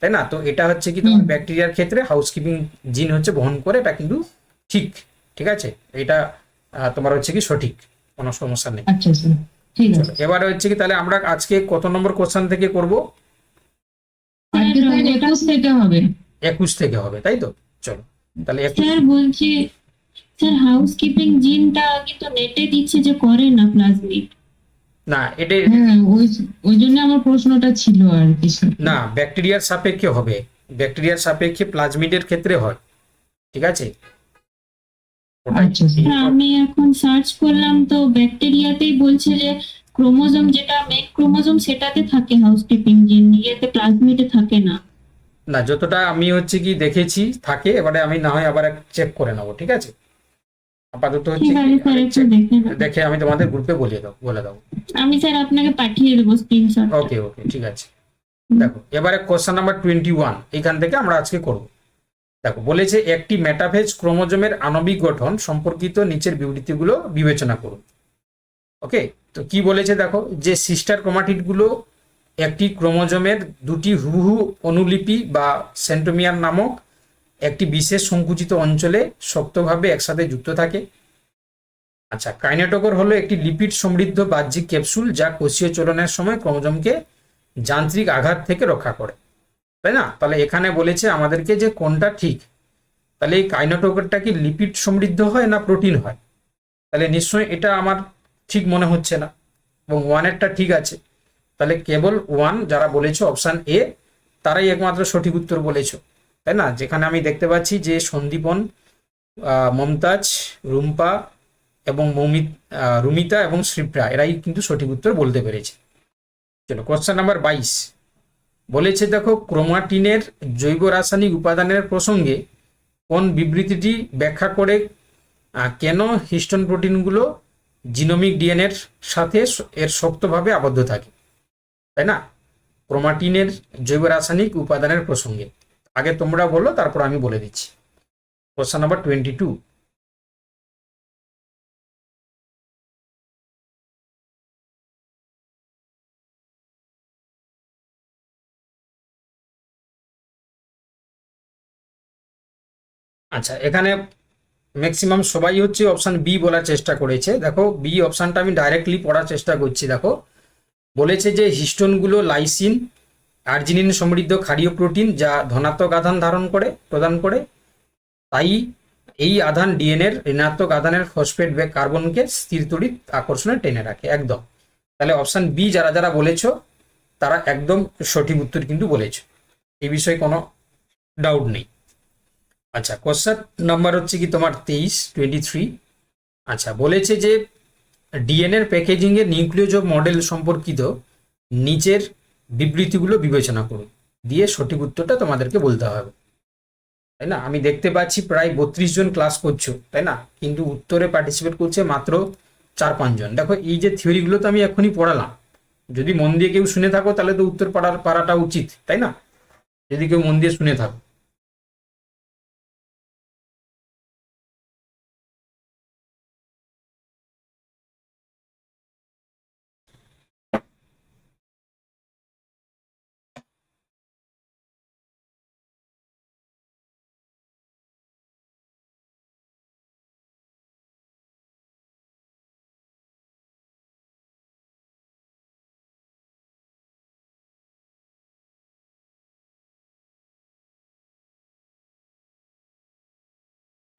তাই না? তো এটা হচ্ছে কি তোমার ব্যাকটেরিয়ার ক্ষেত্রে হাউসকিপিং জিন হচ্ছে বহন করে, এটা কিন্তু ঠিক ঠিক আছে, এটা তোমার হচ্ছে কি সঠিক, কোনো সমস্যা নেই। আচ্ছা স্যার, ঠিক আছে। এবারে হচ্ছে কি তাহলে আমরা আজকে কত নম্বর কোশ্চেন থেকে করব? আজকে স্যার 21 থেকে হবে। 21 থেকে হবে, তাই তো? চলো তাহলে 21। স্যার বলছি, স্যার হাউসকিপিং জিনটা কিন্তু নেটে দিচ্ছে যে করে না প্লাজমিড। না, এটা হ্যাঁ, ওই জন্য আমার প্রশ্নটা ছিল আর কি স্যার। না, ব্যাকটেরিয়ার সাপেক্ষে হবে, ব্যাকটেরিয়ার সাপেক্ষে প্লাজমিডের ক্ষেত্রে হয়। ঠিক আছে, ওটাই। আচ্ছা স্যার, আমি এখন সার্চ করলাম তো ব্যাকটেরিয়াতেই বলছে যে ক্রোমোজোম, যেটা মেন ক্রোমোজোম সেটাতে থাকে হাউসকিপিং জিন, ইয়েতে প্লাজমিডে থাকে না। না, যতটা আমি হচ্ছে কি দেখেছি থাকে, এবারে আমি না হয় আবার চেক করে নেবো। ঠিক আছে, আপাতত হচ্ছে ঠিক আছে স্যার, একটু দেখে নেন। দেখে আমি তোমাদের গ্রুপে বলে দেবো। আমি স্যার আপনাকে পাঠিয়ে দেবো স্ক্রিনশট। ওকে ওকে, ঠিক আছে। দেখো এবারে কোশ্চেন নাম্বার 21 এখান থেকে আমরা আজকে করব। দেখো বলেছে একটি মেটাফেজ ক্রোমোজোমের আণবিক গঠন সম্পর্কিত নিচের বিবৃতিগুলো বিবেচনা করুন। ওকে, তো কি বলেছে দেখো, যে সিস্টার ক্রোমাটিডগুলো একটি ক্রোমোজোমের দুটি হুবহু অনুলিপি বা সেন্ট্রোমিয়ার নামক একটি বিশেষ সংকুচিত অঞ্চলে শক্তভাবে একসাথে যুক্ত থাকে। আচ্ছা, কাইনেটোকর হলো একটি লিপিড সমৃদ্ধ বাহ্যিক ক্যাপসুল, যা কোষীয় চলনের সময় ক্রোমোজোমকে যান্ত্রিক আঘাত থেকে রক্ষা করে, তাই না? তাহলে এখানে বলেছে আমাদেরকে যে কোনটা ঠিক, তাহলে এই কাইনেটোকরটা কি লিপিড সমৃদ্ধ হয় না প্রোটিন হয়? তাহলে নিশ্চয়ই এটা আমার ঠিক মনে হচ্ছে না, এবং 1-এরটা ঠিক আছে। তাহলে কেবল 1 যারা বলেছো অপশান এ, তারাই একমাত্র সঠিক উত্তর বলেছো, তাই না? যেখানে আমি দেখতে পাচ্ছি যে সন্দীপন, মমতাজ, রুম্পা এবং রুমিতা এবং শ্রীপ্রা, এরাই কিন্তু সঠিক উত্তর বলতে পেরেছে। চলো কোশ্চেন নাম্বার 22 বলেছে দেখো, ক্রোমাটিনের জৈব রাসায়নিক উপাদানের প্রসঙ্গে কোন বিবৃতিটি ব্যাখ্যা করে কেন হিস্টোন প্রোটিনগুলো জিনোমিক ডিএনএর সাথে এর শক্তভাবে আবদ্ধ থাকে, তাই না? ক্রোমাটিনের জৈব রাসায়নিক উপাদানের প্রসঙ্গে আগে তোমরা বলো, তারপর আমি বলে দিচ্ছি। Question number 22। আচ্ছা, এখানে ম্যাক্সিমাম সবাই হচ্ছে অপশান বি বলার চেষ্টা করেছে। দেখো বি অপশানটা আমি ডাইরেক্টলি পড়ার চেষ্টা করছি। দেখো বলেছে যে হিস্টোনগুলো লাইসিন আর্জিনিন সমৃদ্ধ ক্ষারীয় প্রোটিন যা ধনাত্মক আধান প্রদান করে, তাই এই আধান ডিএনএর ঋণাত্মক আধানের ফসফেট বা কার্বনকে স্থির তড়িৎ আকর্ষণে টেনে রাখে। একদম, তাহলে অপশান বি যারা যারা বলেছো তারা একদম সঠিক উত্তর কিন্তু বলেছো, এই বিষয়ে কোনো ডাউট নেই। আচ্ছা, কোশ্চেন নাম্বার হচ্ছে কি তোমার 23। আচ্ছা, বলেছে যে ডিএনএর প্যাকেজিং এর নিউক্লিওজ মডেল সম্পর্কিত নিচের বিবৃতিগুলো বিবেচনা করুন, দিয়ে সঠিক উত্তরটা তোমাদেরকে বলতে হবে, তাই না? আমি দেখতে পাচ্ছি প্রায় 32 জন ক্লাস করছো, তাই না? কিন্তু উত্তরে পার্টিসিপেট করছে মাত্র 4-5 জন। দেখো, এই যে থিওরিগুলো তো আমি এখনই পড়ালাম, যদি মন দিয়ে কেউ শুনে থাকো তাহলে তো উত্তর পারাটা উচিত, তাই না? যদি কেউ মন দিয়ে শুনে থাকো।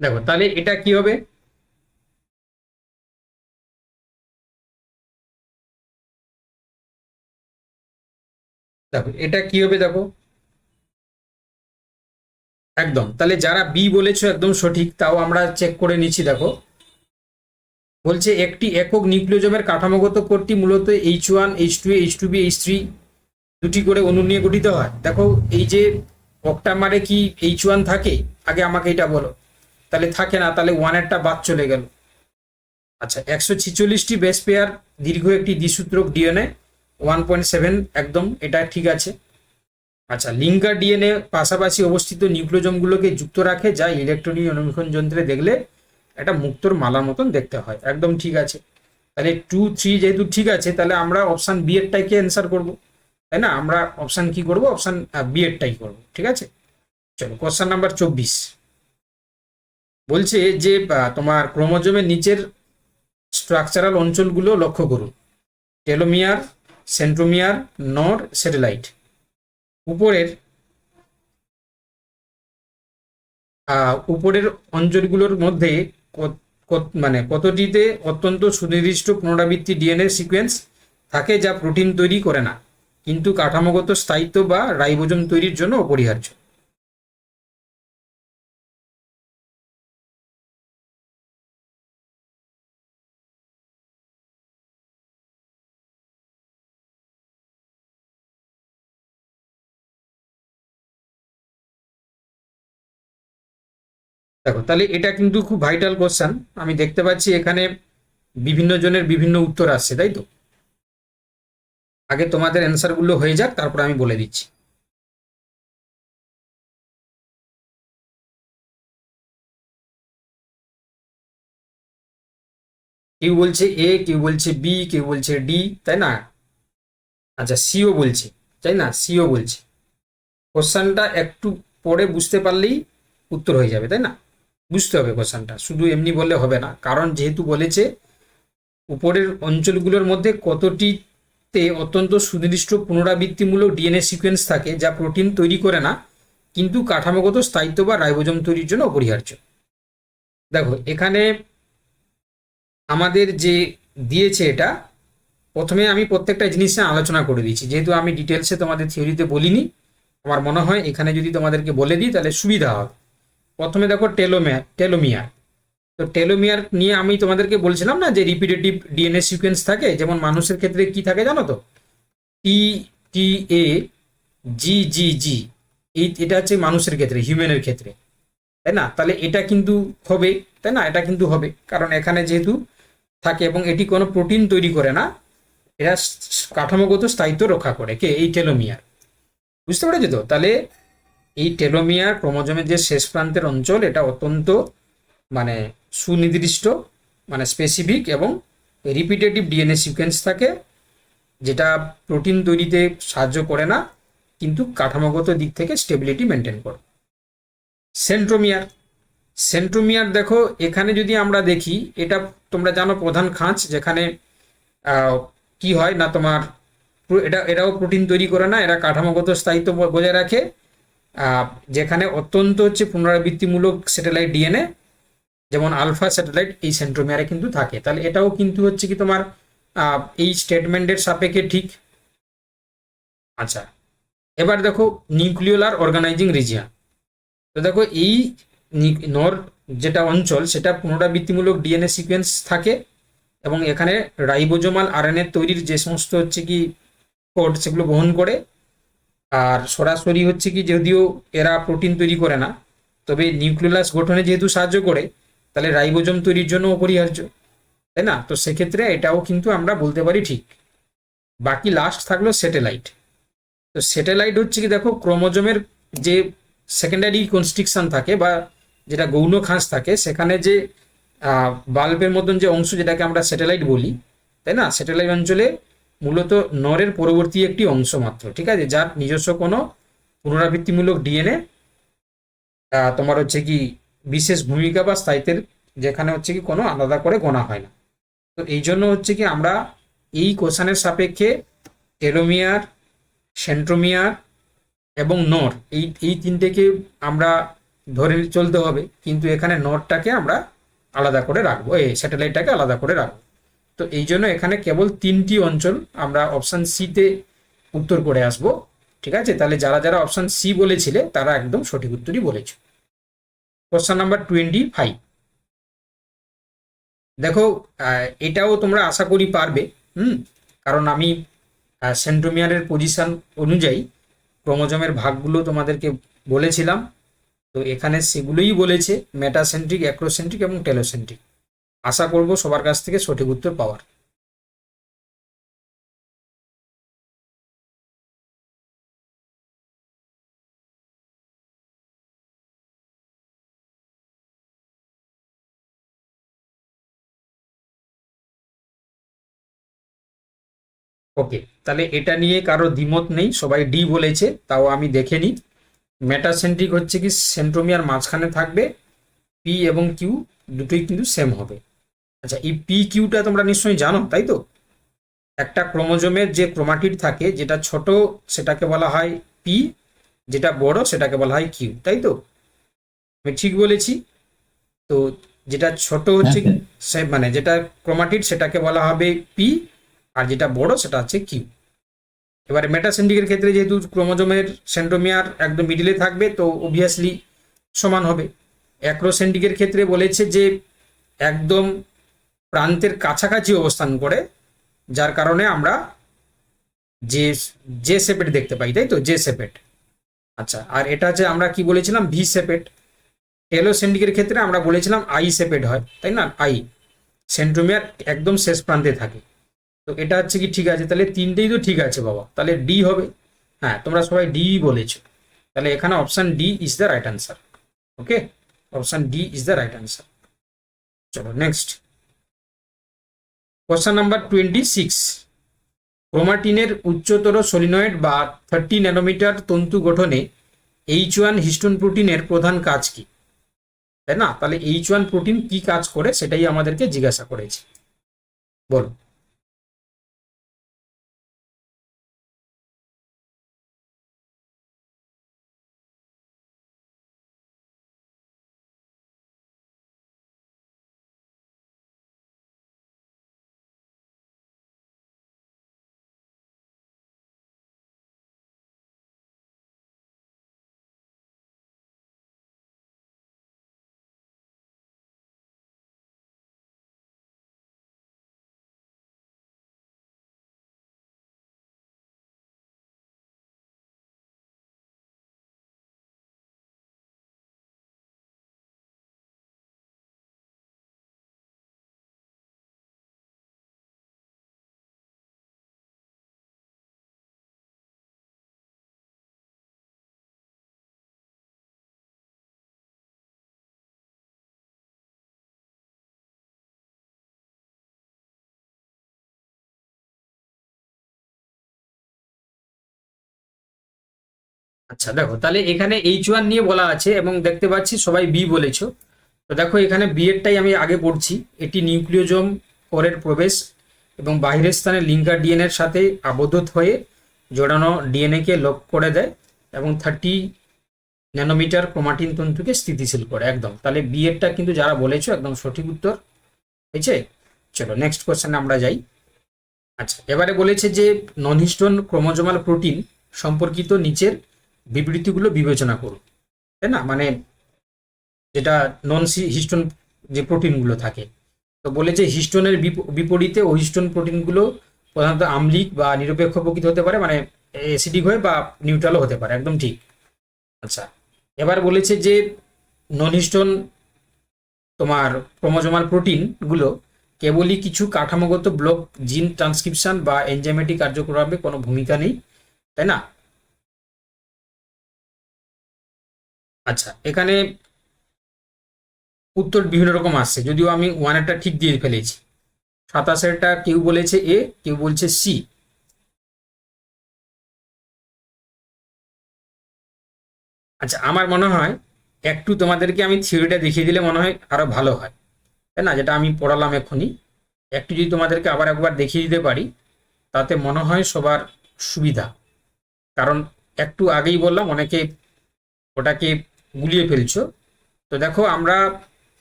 দেখো, তাহলে এটা কি হবে? দেখো, এটা কি হবে, দেখো একদম। তাহলে যারা বি বলেছো একদম সঠিক, তাও আমরা চেক করে নিচ্ছি। দেখো, বলছে একটি একক নিউক্লিওজোমের কাঠামোগত কোডটি মূলত H1, H2, H2b, H3 দুটি করে অণু নিয়ে গঠিত হয়। দেখো, এই যে অক্টামারে কি H1 থাকে? আগে আমাকে এটা বলো। তাহলে থাকে না, তাহলে 1-এরটা বাদ চলে গেল। আচ্ছা, 146টি বেস পেয়ার দীর্ঘ একটি দ্বিসূত্রক ডিএনএ 1.7, একদম এটা ঠিক আছে। আচ্ছা, লিঙ্কার ডিএনএ পাশাপাশি অবস্থিত নিউক্লিওজোমগুলোকে যুক্ত রাখে, যা ইলেকট্রনিক অনুবীক্ষণ যন্ত্রে দেখলে একটা মুক্তোর মালার মতন দেখতে হয়, একদম ঠিক আছে। তাহলে 2, 3 যেহেতু ঠিক আছে, তাহলে আমরা অপশান বি এরটাকে অ্যান্সার করবো, তাই না? আমরা অপশান কি করবো? অপশান বি এরটাই করবো, ঠিক আছে। চলো, কোশ্চেন নাম্বার 24 বলছে যে তোমার ক্রোমোজোমের নিচের স্ট্রাকচারাল অঞ্চলগুলো লক্ষ্য করুন: টেলোমিয়ার, সেন্ট্রোমিয়ার, নর, স্যাটেলাইট। উপরের অঞ্চলগুলোর মধ্যে মানে কতটিতে অত্যন্ত সুনির্দিষ্ট পুনরাবৃত্তি ডিএনএ সিকোয়েন্স থাকে যা প্রোটিন তৈরি করে না কিন্তু কাঠামোগত স্থায়িত্ব বা রাইবোজোম তৈরির জন্য অপরিহার্য? দেখো, তাহলে এটা কিন্তু খুব ভাইটাল কোশ্চেন। আমি দেখতে পাচ্ছি এখানে বিভিন্ন জনের বিভিন্ন উত্তর আসছে, তাই তো? আগে তোমাদের অ্যান্সারগুলো হয়ে যাক, তারপর আমি বলে দিচ্ছি। কেউ বলছে এ, কেউ বলছে বি, কেউ বলছে ডি, তাই না? আচ্ছা, সিও বলছে, তাই না? সিও বলছে। কোশ্চেনটা একটু পরে বুঝতে পারলেই উত্তর হয়ে যাবে, তাই না? বুঝতে হবে কোশ্চেনটা, শুধু এমনি বললে হবে না, কারণ যেহেতু বলেছে উপরের অঞ্চলগুলোর মধ্যে কতটিতে অত্যন্ত সুনির্দিষ্ট পুনরাবৃত্তিমূলক ডিএনএ সিকোয়েন্স থাকে যা প্রোটিন তৈরি করে না কিন্তু কাঠামোগত স্থায়িত্ব বা রাইবোজোম তৈরির জন্য অপরিহার্য। দেখো, এখানে আমাদের যে দিয়েছে এটা, প্রথমে আমি প্রত্যেকটা জিনিস নিয়ে আলোচনা করে দিচ্ছি, যেহেতু আমি ডিটেলসে তোমাদের থিওরিতে বলিনি। আমার মনে হয় এখানে যদি তোমাদেরকে বলে দিই তাহলে সুবিধা হবে। প্রথমে দেখো, টেলোমিয়ার। তো টেলোমিয়ার নিয়ে আমি তোমাদেরকে বলছিলাম না যে রিপিটেটিভ ডিএনএ সিকোয়েন্স থাকে, যেমন মানুষের ক্ষেত্রে কি থাকে জানো তো? TTA GGG, এটা হচ্ছে মানুষের ক্ষেত্রে, হিউম্যানের ক্ষেত্রে, তাই না? তাহলে এটা কিন্তু হবে, তাই না? এটা কিন্তু হবে, কারণ এখানে যেহেতু থাকে এবং এটি কোনো প্রোটিন তৈরি করে না, এরা কাঠামোগত স্থায়িত্ব রক্ষা করে। কে? এই টেলোমিয়ার। বুঝতে পেরেছো তো? তাহলে এই টেলোমিয়ার ক্রোমোজোমের যে শেষ প্রান্তের অঞ্চল, এটা অত্যন্ত মানে সুনির্দিষ্ট, মানে স্পেসিফিক এবং রিপিটেটিভ ডিএনএ সিকোয়েন্স থাকে, যেটা প্রোটিন তৈরিতে সাহায্য করে না কিন্তু কাঠামোগত দিক থেকে স্টেবিলিটি মেনটেন করে। সেন্ট্রোমিয়ার দেখো, এখানে যদি আমরা দেখি, এটা তোমরা জানো প্রধান খাঁজ, যেখানে কি হয় না, তোমার এরাও প্রোটিন তৈরি করে না, এরা কাঠামোগত স্থায়িত্ব বজায় রাখে। যেখানে অত্যন্ত হচ্ছে পুনরাবৃত্তিমূলক স্যাটেলাইট ডিএনএ যেমন আলফা স্যাটেলাইট এই সেন্ট্রোমিয়ারে কিন্তু থাকে। তাহলে এটাও কিন্তু হচ্ছে কি তোমার এই স্টেটমেন্টের সাপেক্ষে ঠিক। আচ্ছা, এবার দেখো নিউক্লিওলার অর্গানাইজিং রিজিয়ন। তো দেখো এই নর যেটা অঞ্চল সেটা পুনরাবৃত্তিমূলক ডিএনএ সিকোয়েন্স থাকে এবং এখানে রাইবোজোমাল আরএনএ তৈরির যে সমস্ত হচ্ছে কি কোড সেগুলো বহন করে। আর সরাসরি হচ্ছে কি যদিও এরা প্রোটিন তৈরি করে না, তবে নিউক্লিয়াস গঠনে যেহেতু সাহায্য করে তাহলে রাইবোজোম তৈরির জন্য অপরিহার্য, তাই না? তো সেক্ষেত্রে এটাও কিন্তু আমরা বলতে পারি ঠিক। বাকি লাস্ট থাকলো স্যাটেলাইট। তো স্যাটেলাইট হচ্ছে কি দেখো ক্রোমোজোমের যে সেকেন্ডারি কনস্ট্রিকশন থাকে বা যেটা গৌণ খাঁজ থাকে সেখানে যে বাল্বের মতন যে অংশ যেটাকে আমরা স্যাটেলাইট বলি, তাই না? স্যাটেলাইট অঞ্চলে মূলত নরের পরবর্তী একটি অংশ মাত্র, ঠিক আছে, যার নিজস্ব কোনো পুনরাবৃত্তিমূলক ডিএনএ তোমার হচ্ছে কি বিশেষ ভূমিকা বা স্থায়িত্বের যেখানে হচ্ছে কি কোনো আলাদা করে গোনা হয় না। তো এই জন্য হচ্ছে কি আমরা এই কোশ্চেনের সাপেক্ষে টেলোমিয়ার, সেন্ট্রোমিয়ার এবং নর এই তিনটেকে আমরা ধরে চলতে হবে, কিন্তু এখানে নরটাকে আমরা আলাদা করে রাখবো, এই স্যাটেলাইটটাকে আলাদা করে রাখবো। তো এই জন্য এখানে কেবল 3টি অঞ্চল আমরা অপশান সিতে উত্তর করে আসব, ঠিক আছে? তাহলে যারা যারা অপশান সি বলেছিলে তারা একদম সঠিক উত্তরই বলেছে। Question number 25। দেখো এটাও তোমরা আশা করি পারবে, কারণ আমি সেন্ট্রোমিয়ারের পজিশন অনুযায়ী ক্রোমোজোমের ভাগগুলো তোমাদেরকে বলেছিলাম। তো এখানে সেগুলোই বলেছে, মেটাসেন্ট্রিক, অ্যাক্রোসেন্ট্রিক এবং টেলোসেন্ট্রিক। আশা করব সবার কাছ থেকে সঠিক উত্তর পাওয়ার। ওকে, তাহলে এটা নিয়ে কারো দ্বিমত নেই, সবাই ডি বলেছে। তাও আমি দেখে নিই। মেটাসেন্ট্রিক হচ্ছে কি সেন্ট্রোমিয়ার মাঝখানে থাকবে, পি এবং কিউ দুটোই কিন্তু সেম হবে। আচ্ছা, এই পি কিউটা তোমরা নিশ্চয়ই জানো, তাই তো? একটা ক্রোমোজোমের যে ক্রোমাটিড থাকে, যেটা ছোট সেটাকে বলা হয় পি, যেটা বড় সেটাকে বলা হয় কিউ, তাই তো? আমি ঠিক বলেছি তো? যেটা ছোট হচ্ছে মানে যেটা ক্রোমাটিড সেটাকে বলা হবে পি, আর যেটা বড় সেটা হচ্ছে কিউ। এবারে মেটাসেন্ট্রিকের ক্ষেত্রে যেহেতু ক্রোমোজোমের সেন্ট্রোমিয়ার একদম মিডিলে থাকবে তো অবভিয়াসলি সমান হবে। অ্যাক্রোসেন্ট্রিকের ক্ষেত্রে বলেছে যে একদম প্রান্তের কাছাকাছি অবস্থান করে, যার কারণে আমরা যে সেপেট দেখতে পাই, তাই তো? যে সেপেট। আচ্ছা, আর এটা হচ্ছে আমরা কি বলেছিলাম, ভি সেপেট। টেলোসেন্ট্রিকের ক্ষেত্রে আমরা বলেছিলাম আই সেপেট হয়, তাই না? আই সেন্ট্রোমিয়ার একদম শেষ প্রান্তে থাকে। তো এটা হচ্ছে কি ঠিক আছে, তাহলে তিনটেই তো ঠিক আছে বাবা, তাহলে ডি হবে। হ্যাঁ, তোমরা সবাই ডি বলেছো, তাহলে এখানে option D is the right answer. Okay, option D is the right answer. চলো নেক্সট কোশ্চেন নাম্বার 26। ক্রোমাটিনের উচ্চতর সলিনয়েড বা 30 ন্যানোমিটার তন্তু গঠনে H1 হিস্টোন প্রোটিনের প্রধান কাজ কি, তাই না? তাহলে H1 প্রোটিন কি কাজ করে সেটাই আমাদেরকে জিজ্ঞাসা করেছে, বলো। আচ্ছা দেখো, তাহলে এখানে H1 নিয়ে বলা আছে এবং দেখতে পাচ্ছি সবাই বি বলেছো। তো দেখো এখানে বি এরটাই আমি আগে পড়ছি। এটি নিউক্লিওজোম পরের প্রবেশ এবং বাহিরের স্থানে লিঙ্কার ডিএনএ এর সাথে আবদ্ধ হয়ে জোড়ানো ডিএনএ কে লক করে দেয় এবং 30 ন্যানোমিটার ক্রোমাটিন তন্তুকে স্থিতিশীল করে। একদম, তাহলে বি এরটা কিন্তু যারা বলেছো একদম সঠিক উত্তর হয়েছে। চলো নেক্সট কোশ্চেনে আমরা যাই। আচ্ছা, এবারে বলেছে যে নন হিস্টোন ক্রোমোজোমাল প্রোটিন সম্পর্কিত নিচের বিবৃতিগুলো বিবেচনা করুন, তাই না? মানে যেটা নন হিস্টোন যে প্রোটিনগুলো থাকে, তো বলেছে হিস্টোনের বিপরীতে অহিস্টোন প্রোটিনগুলো প্রধানত আম্লিক বা নিরপেক্ষ প্রকৃতি হতে পারে, মানে অ্যাসিডিক হয়ে বা নিউট্রালও হতে পারে। একদম ঠিক। আচ্ছা, এবার বলেছে যে নন হিস্টোন তোমার ক্রোমোজোমাল প্রোটিনগুলো কেবলই কিছু কাঠামোগত ব্লক জিন ট্রান্সক্রিপশন বা এনজাইমেটিক কার্যকলাপে কোনো ভূমিকা নেই, তাই না? আচ্ছা, এখানে উত্তর বিভিন্ন রকম আসছে, যদিও আমি ওয়ানেরটা ঠিক দিয়ে ফেলেছি। 27-এরটা কেউ বলেছে এ, কেউ বলছে সি। আচ্ছা, আমার মনে হয় একটু তোমাদেরকে আমি থিওরিটা দেখিয়ে দিলে মনে হয় আরো ভালো হয়, তাই না? যেটা আমি পড়ালাম এক্ষুনি, একটু যদি তোমাদেরকে আবার একবার দেখিয়ে দিতে পারি তাতে মনে হয় সবার সুবিধা। কারণ একটু আগেই বললাম অনেকে ওটাকে গুলিয়ে ফেলছো। তো দেখো, আমরা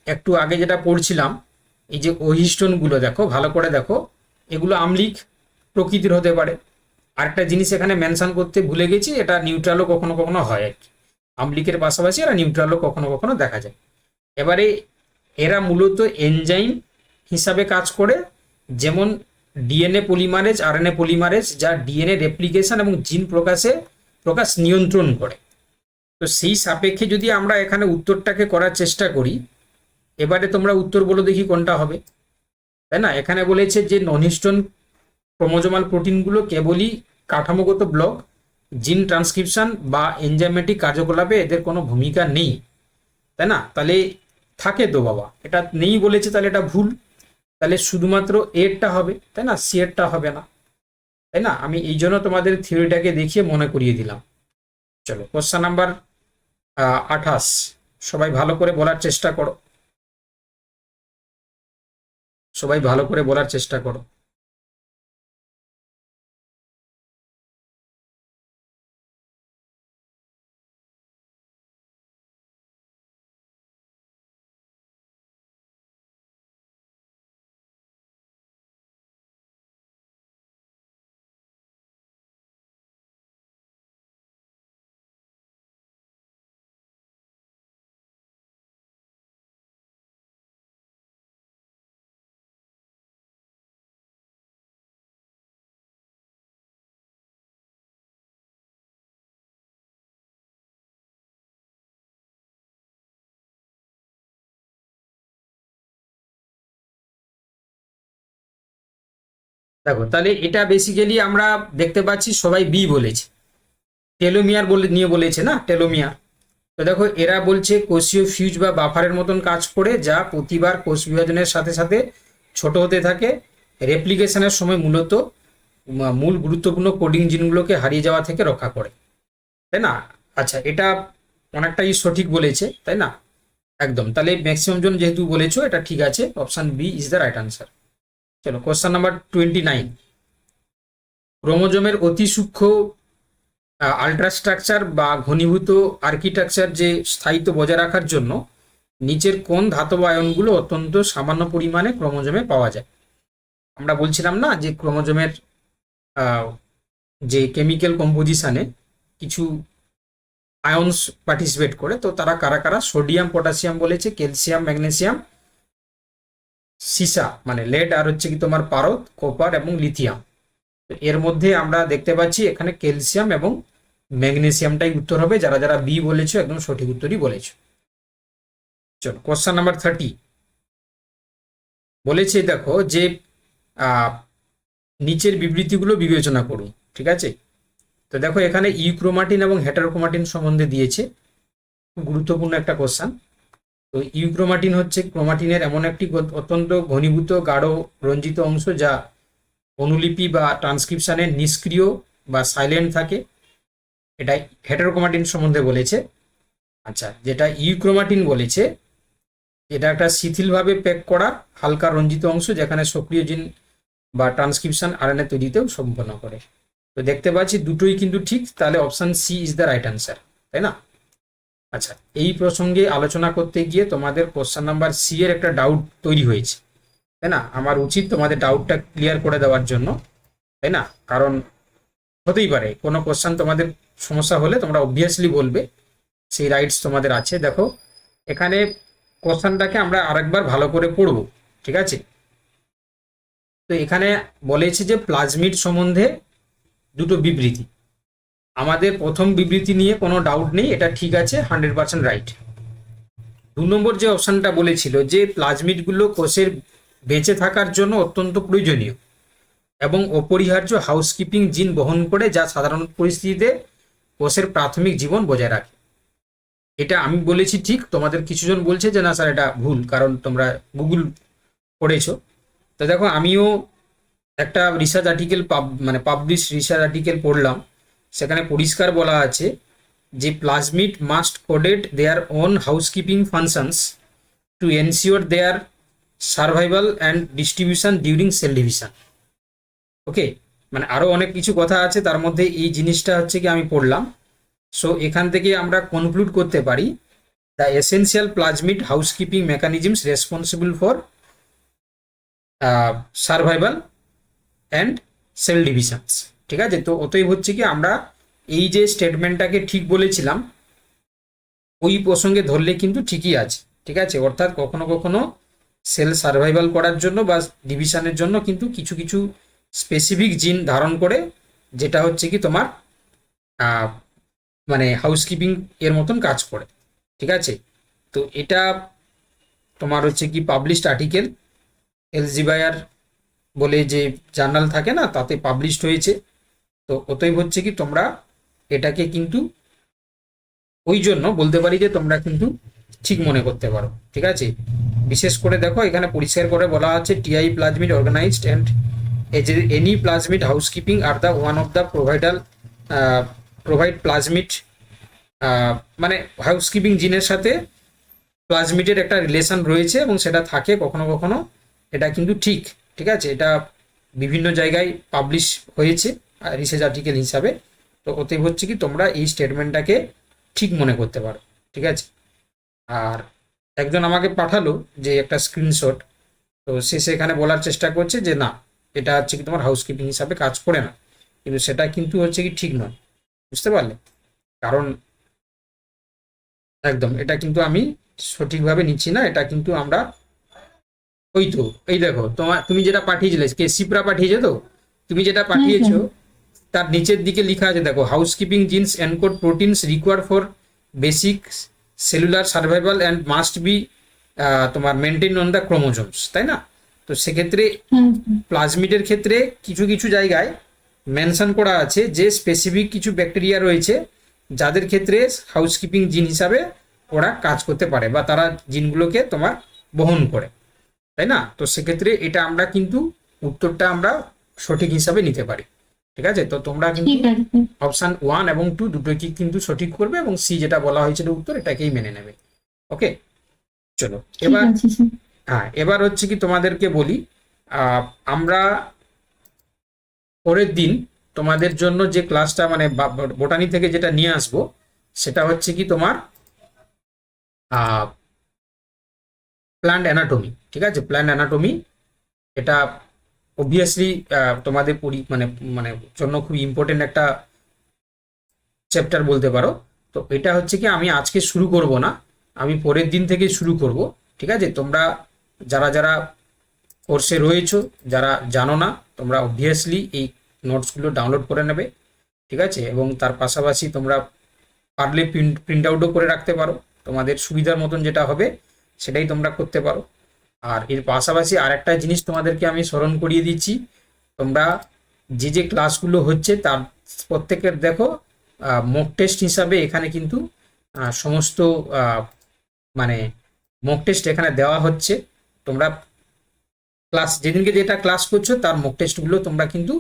একটু আগে যেটা পড়ছিলাম, এই যে অহিস্টোনগুলো দেখো, ভালো করে দেখো, এগুলো আম্লিক প্রকৃতির হতে পারে। আরেকটা জিনিস এখানে মেনশন করতে ভুলে গেছি, এটা নিউট্রালও কখনো কখনো হয় আর কি। আম্লিকের পাশাপাশি এরা নিউট্রালও কখনো কখনো দেখা যায়। এবারে এরা মূলত এনজাইম হিসাবে কাজ করে, যেমন ডিএনএ পলিমারেজ, আরএনএ পলিমারেজ, যা ডিএনএ রেপ্লিকেশন এবং জিন প্রকাশ নিয়ন্ত্রণ করে। তো সেই সাপেক্ষে যদি আমরা এখানে উত্তরটাকে করার চেষ্টা করি, এবারে তোমরা উত্তর বলো দেখি কোনটা হবে, তাই না? এখানে বলেছে যে নন হিস্টোন ক্রোমোজোমাল প্রোটিনগুলো কেবলই কাঠামোগত ব্লক, জিন ট্রান্সক্রিপশন বা এনজাইমেটিক কার্যকলাপে এদের কোনো ভূমিকা নেই, তাই না? তাহলে থাকে তো বাবা, এটা নেই বলেছে, তাহলে এটা ভুল। তাহলে শুধুমাত্র এরটা হবে, তাই না? সি এরটা হবে না, তাই না? আমি এই জন্য তোমাদের থিওরিটাকে দেখিয়ে মনে করিয়ে দিলাম। চলো কোশ্চেন নাম্বার 28, সবাই ভালো করে বলার চেষ্টা করো, সবাই ভালো করে বলার চেষ্টা করো। দেখো, তাহলে এটা বেসিক্যালি আমরা দেখতে পাচ্ছি সবাই বি বলেছে, টেলোমিয়ার নিয়ে বলেছে না, টেলোমিয়ার। তো দেখো, এরা বলছে কোষীয় ফিউজ বা বাফারের মতন কাজ করে, যা প্রতিবার কোষ বিভাজনের সাথে সাথে ছোট হতে থাকে। রেপ্লিকেশনের সময় মূলত মূল গুরুত্বপূর্ণ কোডিং জিনগুলোকে হারিয়ে যাওয়া থেকে রক্ষা করে, তাই না? আচ্ছা, এটা অনেকটাই সঠিক বলেছে, তাই না? একদম, তাহলে ম্যাক্সিমাম জন যেহেতু বলেছো, এটা ঠিক আছে, option B is the right answer. চলো কোশ্চেন নাম্বার 29, ক্রোমোজোমের অতি সূক্ষ্ম আল্ট্রাস্ট্রাকচার বা ঘনীভূত আর্কিটেকচার যে স্থায়িত্ব বজায় রাখার জন্য নিচের কোন ধাতব আয়নগুলো অত্যন্ত সামান্য পরিমাণে ক্রোমোজোমে পাওয়া যায়? আমরা বলছিলাম না যে ক্রোমোজোমের যে কেমিক্যাল কম্পোজিশনে কিছু আয়নস পার্টিসিপেট করে, তো তারা কারা কারা? সোডিয়াম, পটাশিয়াম বলেছে, ক্যালসিয়াম, ম্যাগনেসিয়াম, সীসা মানে লেড, আর হচ্ছে কি তোমার পারদ, কপার এবং লিথিয়াম। এর মধ্যে আমরা দেখতে পাচ্ছি এখানে ক্যালসিয়াম এবং ম্যাগনেসিয়ামটাই উত্তর হবে। যারা যারা বি বলেছো একদম সঠিক উত্তরই বলেছো। চলো কোশ্চেন নাম্বার 30, বলেছে দেখো যে নিচের বিবৃতিগুলো বিবেচনা করুন, ঠিক আছে? তো দেখো, এখানে ইউক্রোমাটিন এবং হেটারোক্রোমাটিন সম্বন্ধে দিয়েছে, খুব গুরুত্বপূর্ণ একটা কোশ্চেন। তো ইউক্রোমাটিন হচ্ছে ক্রোমাটিনের এমন একটি অত্যন্ত ঘনীভূত গাঢ় রঞ্জিত অংশ, যা অনুলিপি বা ট্রান্সক্রিপশনে নিষ্ক্রিয় বা সাইলেন্ট থাকে। এটা হেটারোক্রোমাটিন সম্বন্ধে বলেছে। আচ্ছা, যেটা ইউক্রোমাটিন বলেছে, এটা একটা শিথিলভাবে প্যাক করা হালকা রঞ্জিত অংশ, যেখানে সক্রিয় জিন বা ট্রান্সক্রিপশন আরএনএ তৈরিতেও সম্পন্ন করে। তো দেখতে পাচ্ছি দুটোই কিন্তু ঠিক, তাহলে option C is the right answer, তাই না? আচ্ছা, এই প্রসঙ্গে আলোচনা করতে গিয়ে তোমাদের কোশ্চেন নাম্বার সি এর একটা ডাউট তৈরি হয়েছে, তাই না? আমার উচিত তোমাদের ডাউটটা ক্লিয়ার করে দেওয়ার জন্য, তাই না? কারণ হতেই পারে কোনো কোশ্চেন তোমাদের সমস্যা হলে তোমরা অবভিয়াসলি বলবে, সেই রাইটস তোমাদের আছে। দেখো এখানে কোশ্চেনটাকে আমরা আরেকবার ভালো করে পড়বো, ঠিক আছে? তো এখানে বলেছে যে প্লাজমিড সম্বন্ধে দুটো বিবৃতি। আমাদের প্রথম বিবৃতি নিয়ে কোনো ডাউট নেই, এটা ঠিক আছে, 100% রাইট। 2 নম্বর যে অপশনটা বলেছিল যে প্লাজমিডগুলো কোষের বেঁচে থাকার জন্য অত্যন্ত প্রয়োজনীয় এবং অপরিহার্য হাউসকিপিং জিন বহন করে, যা সাধারণ পরিস্থিতিতে কোষের প্রাথমিক জীবন বজায় রাখে। এটা আমি বলেছি ঠিক, তোমাদের কিছুজন বলছে যে না স্যার এটা ভুল, কারণ তোমরা গুগল পড়েছো। তো দেখো আমিও একটা research article publish research article পড়লাম, সেখানে পরিষ্কার বলা আছে যে plasmid must coded their own housekeeping functions to ensure their survival and distribution during cell division. Okay, মানে আরও অনেক কিছু কথা আছে, তার মধ্যে এই জিনিসটা হচ্ছে কি আমি পড়লাম। সো এখান থেকে আমরা কনক্লুড করতে পারি the essential plasmid housekeeping mechanisms responsible for survival and cell divisions. ঠিক আছে, তো অতএব হচ্ছে কি আমরা এই যে স্টেটমেন্টটাকে ঠিক বলেছিলাম ওই প্রসঙ্গে ধরলে কিন্তু ঠিকই আছে, ঠিক আছে? অর্থাৎ কখনো কখনো সেল সার্ভাইভাল করার জন্য বা ডিভিশনের জন্য কিন্তু কিছু কিছু স্পেসিফিক জিন ধারণ করে, যেটা হচ্ছে কি তোমার মানে হাউসকিপিং এর মতন কাজ করে, ঠিক আছে? তো এটা তোমার হচ্ছে কি পাবলিশড আর্টিকেল, এলজিবায়ার বলে যে জার্নাল থাকে না, তাতে পাবলিশড হয়েছে। তো অতএব হচ্ছে কি তোমরা এটাকে কিন্তু ওই জন্য বলতে পারি যে তোমরা কিন্তু ঠিক মনে করতে পারো, ঠিক আছে? বিশেষ করে দেখো এখানে পরিষ্কার করে বলা আছে TI plasmid organised and any plasmid housekeeping are the one of the provide plasmid, মানে হাউসকিপিং জিনের সাথে প্লাজমিডের একটা রিলেশন রয়েছে এবং সেটা থাকে কখনো কখনো, এটা কিন্তু ঠিক, ঠিক আছে? এটা বিভিন্ন জায়গায় পাবলিশ হয়েছে রিসার্চ আর্টিকেল হিসাবে। তো অতএব হচ্ছে কি তোমরা এই স্টেটমেন্টটাকে ঠিক মনে করতে পারো, ঠিক আছে? আর একজন আমাকে পাঠালো যে একটা স্ক্রিনশট, তো সে সেখানে বলার চেষ্টা করছে যে না এটা হচ্ছে কি তোমার হাউসকিপিং হিসাবে কাজ করে না, কিন্তু সেটা কিন্তু হচ্ছে কি ঠিক নয়, বুঝতে পারলে? কারণ একদম এটা কিন্তু আমি সঠিকভাবে নিচ্ছি না, এটা কিন্তু আমরা ওই তো এই দেখো তুমি যেটা পাঠিয়েছিলে কে সিপ্রা পাঠিয়েছে, তো তুমি যেটা পাঠিয়েছো তার নিচের দিকে লেখা আছে দেখো housekeeping genes encode proteins require for basic cellular survival and must be তোমার মেনটেন অন দ্য ক্রোমোজোমস, তাই না? তো সেক্ষেত্রে প্লাজমিডের ক্ষেত্রে কিছু কিছু জায়গায় মেনশন করা আছে যে স্পেসিফিক কিছু ব্যাকটেরিয়া রয়েছে যাদের ক্ষেত্রে হাউসকিপিং জিন হিসাবে ওরা কাজ করতে পারে বা তারা জিনগুলোকে তোমার বহন করে, তাই না? তো সেক্ষেত্রে এটা আমরা কিন্তু উত্তরটা আমরা সঠিক হিসাবে নিতে পারি, ঠিক আছে? তো তোমরা কিন্তু ঠিক আছে, অপশন 1 এবং 2 দুটোই কিন্তু সঠিক করবে এবং সি যেটা বলা হয়েছিল উত্তর এটাকেই মেনে নেবে। ওকে, চলো ঠিক এবার আছে স্যার। হ্যাঁ এবার হচ্ছে কি তোমাদেরকে বলি আমরা পরের দিন তোমাদের জন্য যে ক্লাসটা মানে বোটানি থেকে যেটা নিয়ে আসবো সেটা হচ্ছে কি তোমার প্ল্যান্ট অ্যানাটমি, ঠিক আছে? প্ল্যান্ট অ্যানাটমি এটা অবভিয়াসলি তোমাদের মানে মানে জন্য খুব ইম্পর্টেন্ট একটা চ্যাপ্টার বলতে পারো। তো এটা হচ্ছে কি আমি আজকে শুরু করব না, আমি পরের দিন থেকে শুরু করব, ঠিক আছে? তোমরা যারা যারা কোর্সে রয়েছো, যারা জানো না, তোমরা অবভিয়াসলি এই নোটসগুলো ডাউনলোড করে নেবে, ঠিক আছে? এবং তার পাশাপাশি তোমরা পারলে প্রিন্ট আউটও করে রাখতে পারো, তোমাদের সুবিধার মতন যেটা হবে সেটাই তোমরা করতে পারো। আর এর পাশাপাশি আর একটা জিনিস তোমাদেরকে আমি স্মরণ করিয়ে দিচ্ছি, তোমরা যে যে ক্লাসগুলো হচ্ছে তার প্রত্যেকের দেখো মক টেস্ট হিসাবে এখানে কিন্তু সমস্ত মানে মক টেস্ট এখানে দেওয়া হচ্ছে। তোমরা ক্লাস যেদিনকে যেটা ক্লাস করছো তার মক টেস্টগুলো তোমরা কিন্তু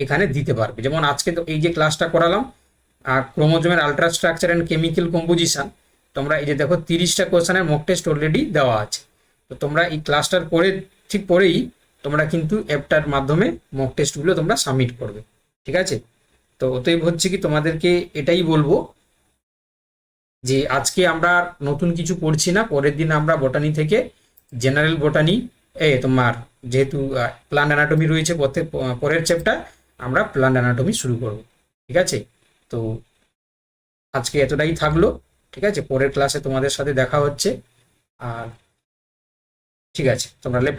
এখানে দিতে পারবে। যেমন আজকে তো এই যে ক্লাসটা করালাম ক্রোমোজোমের আলট্রাস্ট্রাকচার অ্যান্ড কেমিক্যাল কম্পোজিশন, তোমরা এই যে দেখো 30টা কোশ্চেনের মক টেস্ট অলরেডি দেওয়া আছে। তো তোমরা এই ক্লাসটার পরে ঠিক পরেই তোমরা কিন্তু অ্যাপটার মাধ্যমে মক টেস্টগুলো তোমরা সাবমিট করবে, ঠিক আছে? তো অতএব হচ্ছে কি তোমাদেরকে এটাই বলবো যে আজকে আমরা আর নতুন কিছু পড়ছি না, পরের দিন আমরা বটানি থেকে জেনারেল বটানি তোমার যেহেতু প্লান্ট অ্যানাটমি রয়েছে পরের চ্যাপ্টার, আমরা প্লান্ট অ্যানাটমি শুরু করব, ঠিক আছে? তো আজকে এতটাই থাকলো, ঠিক আছে? পরের ক্লাসে তোমাদের সাথে দেখা হচ্ছে। আর ঠিক আছে, তোমরা লেফট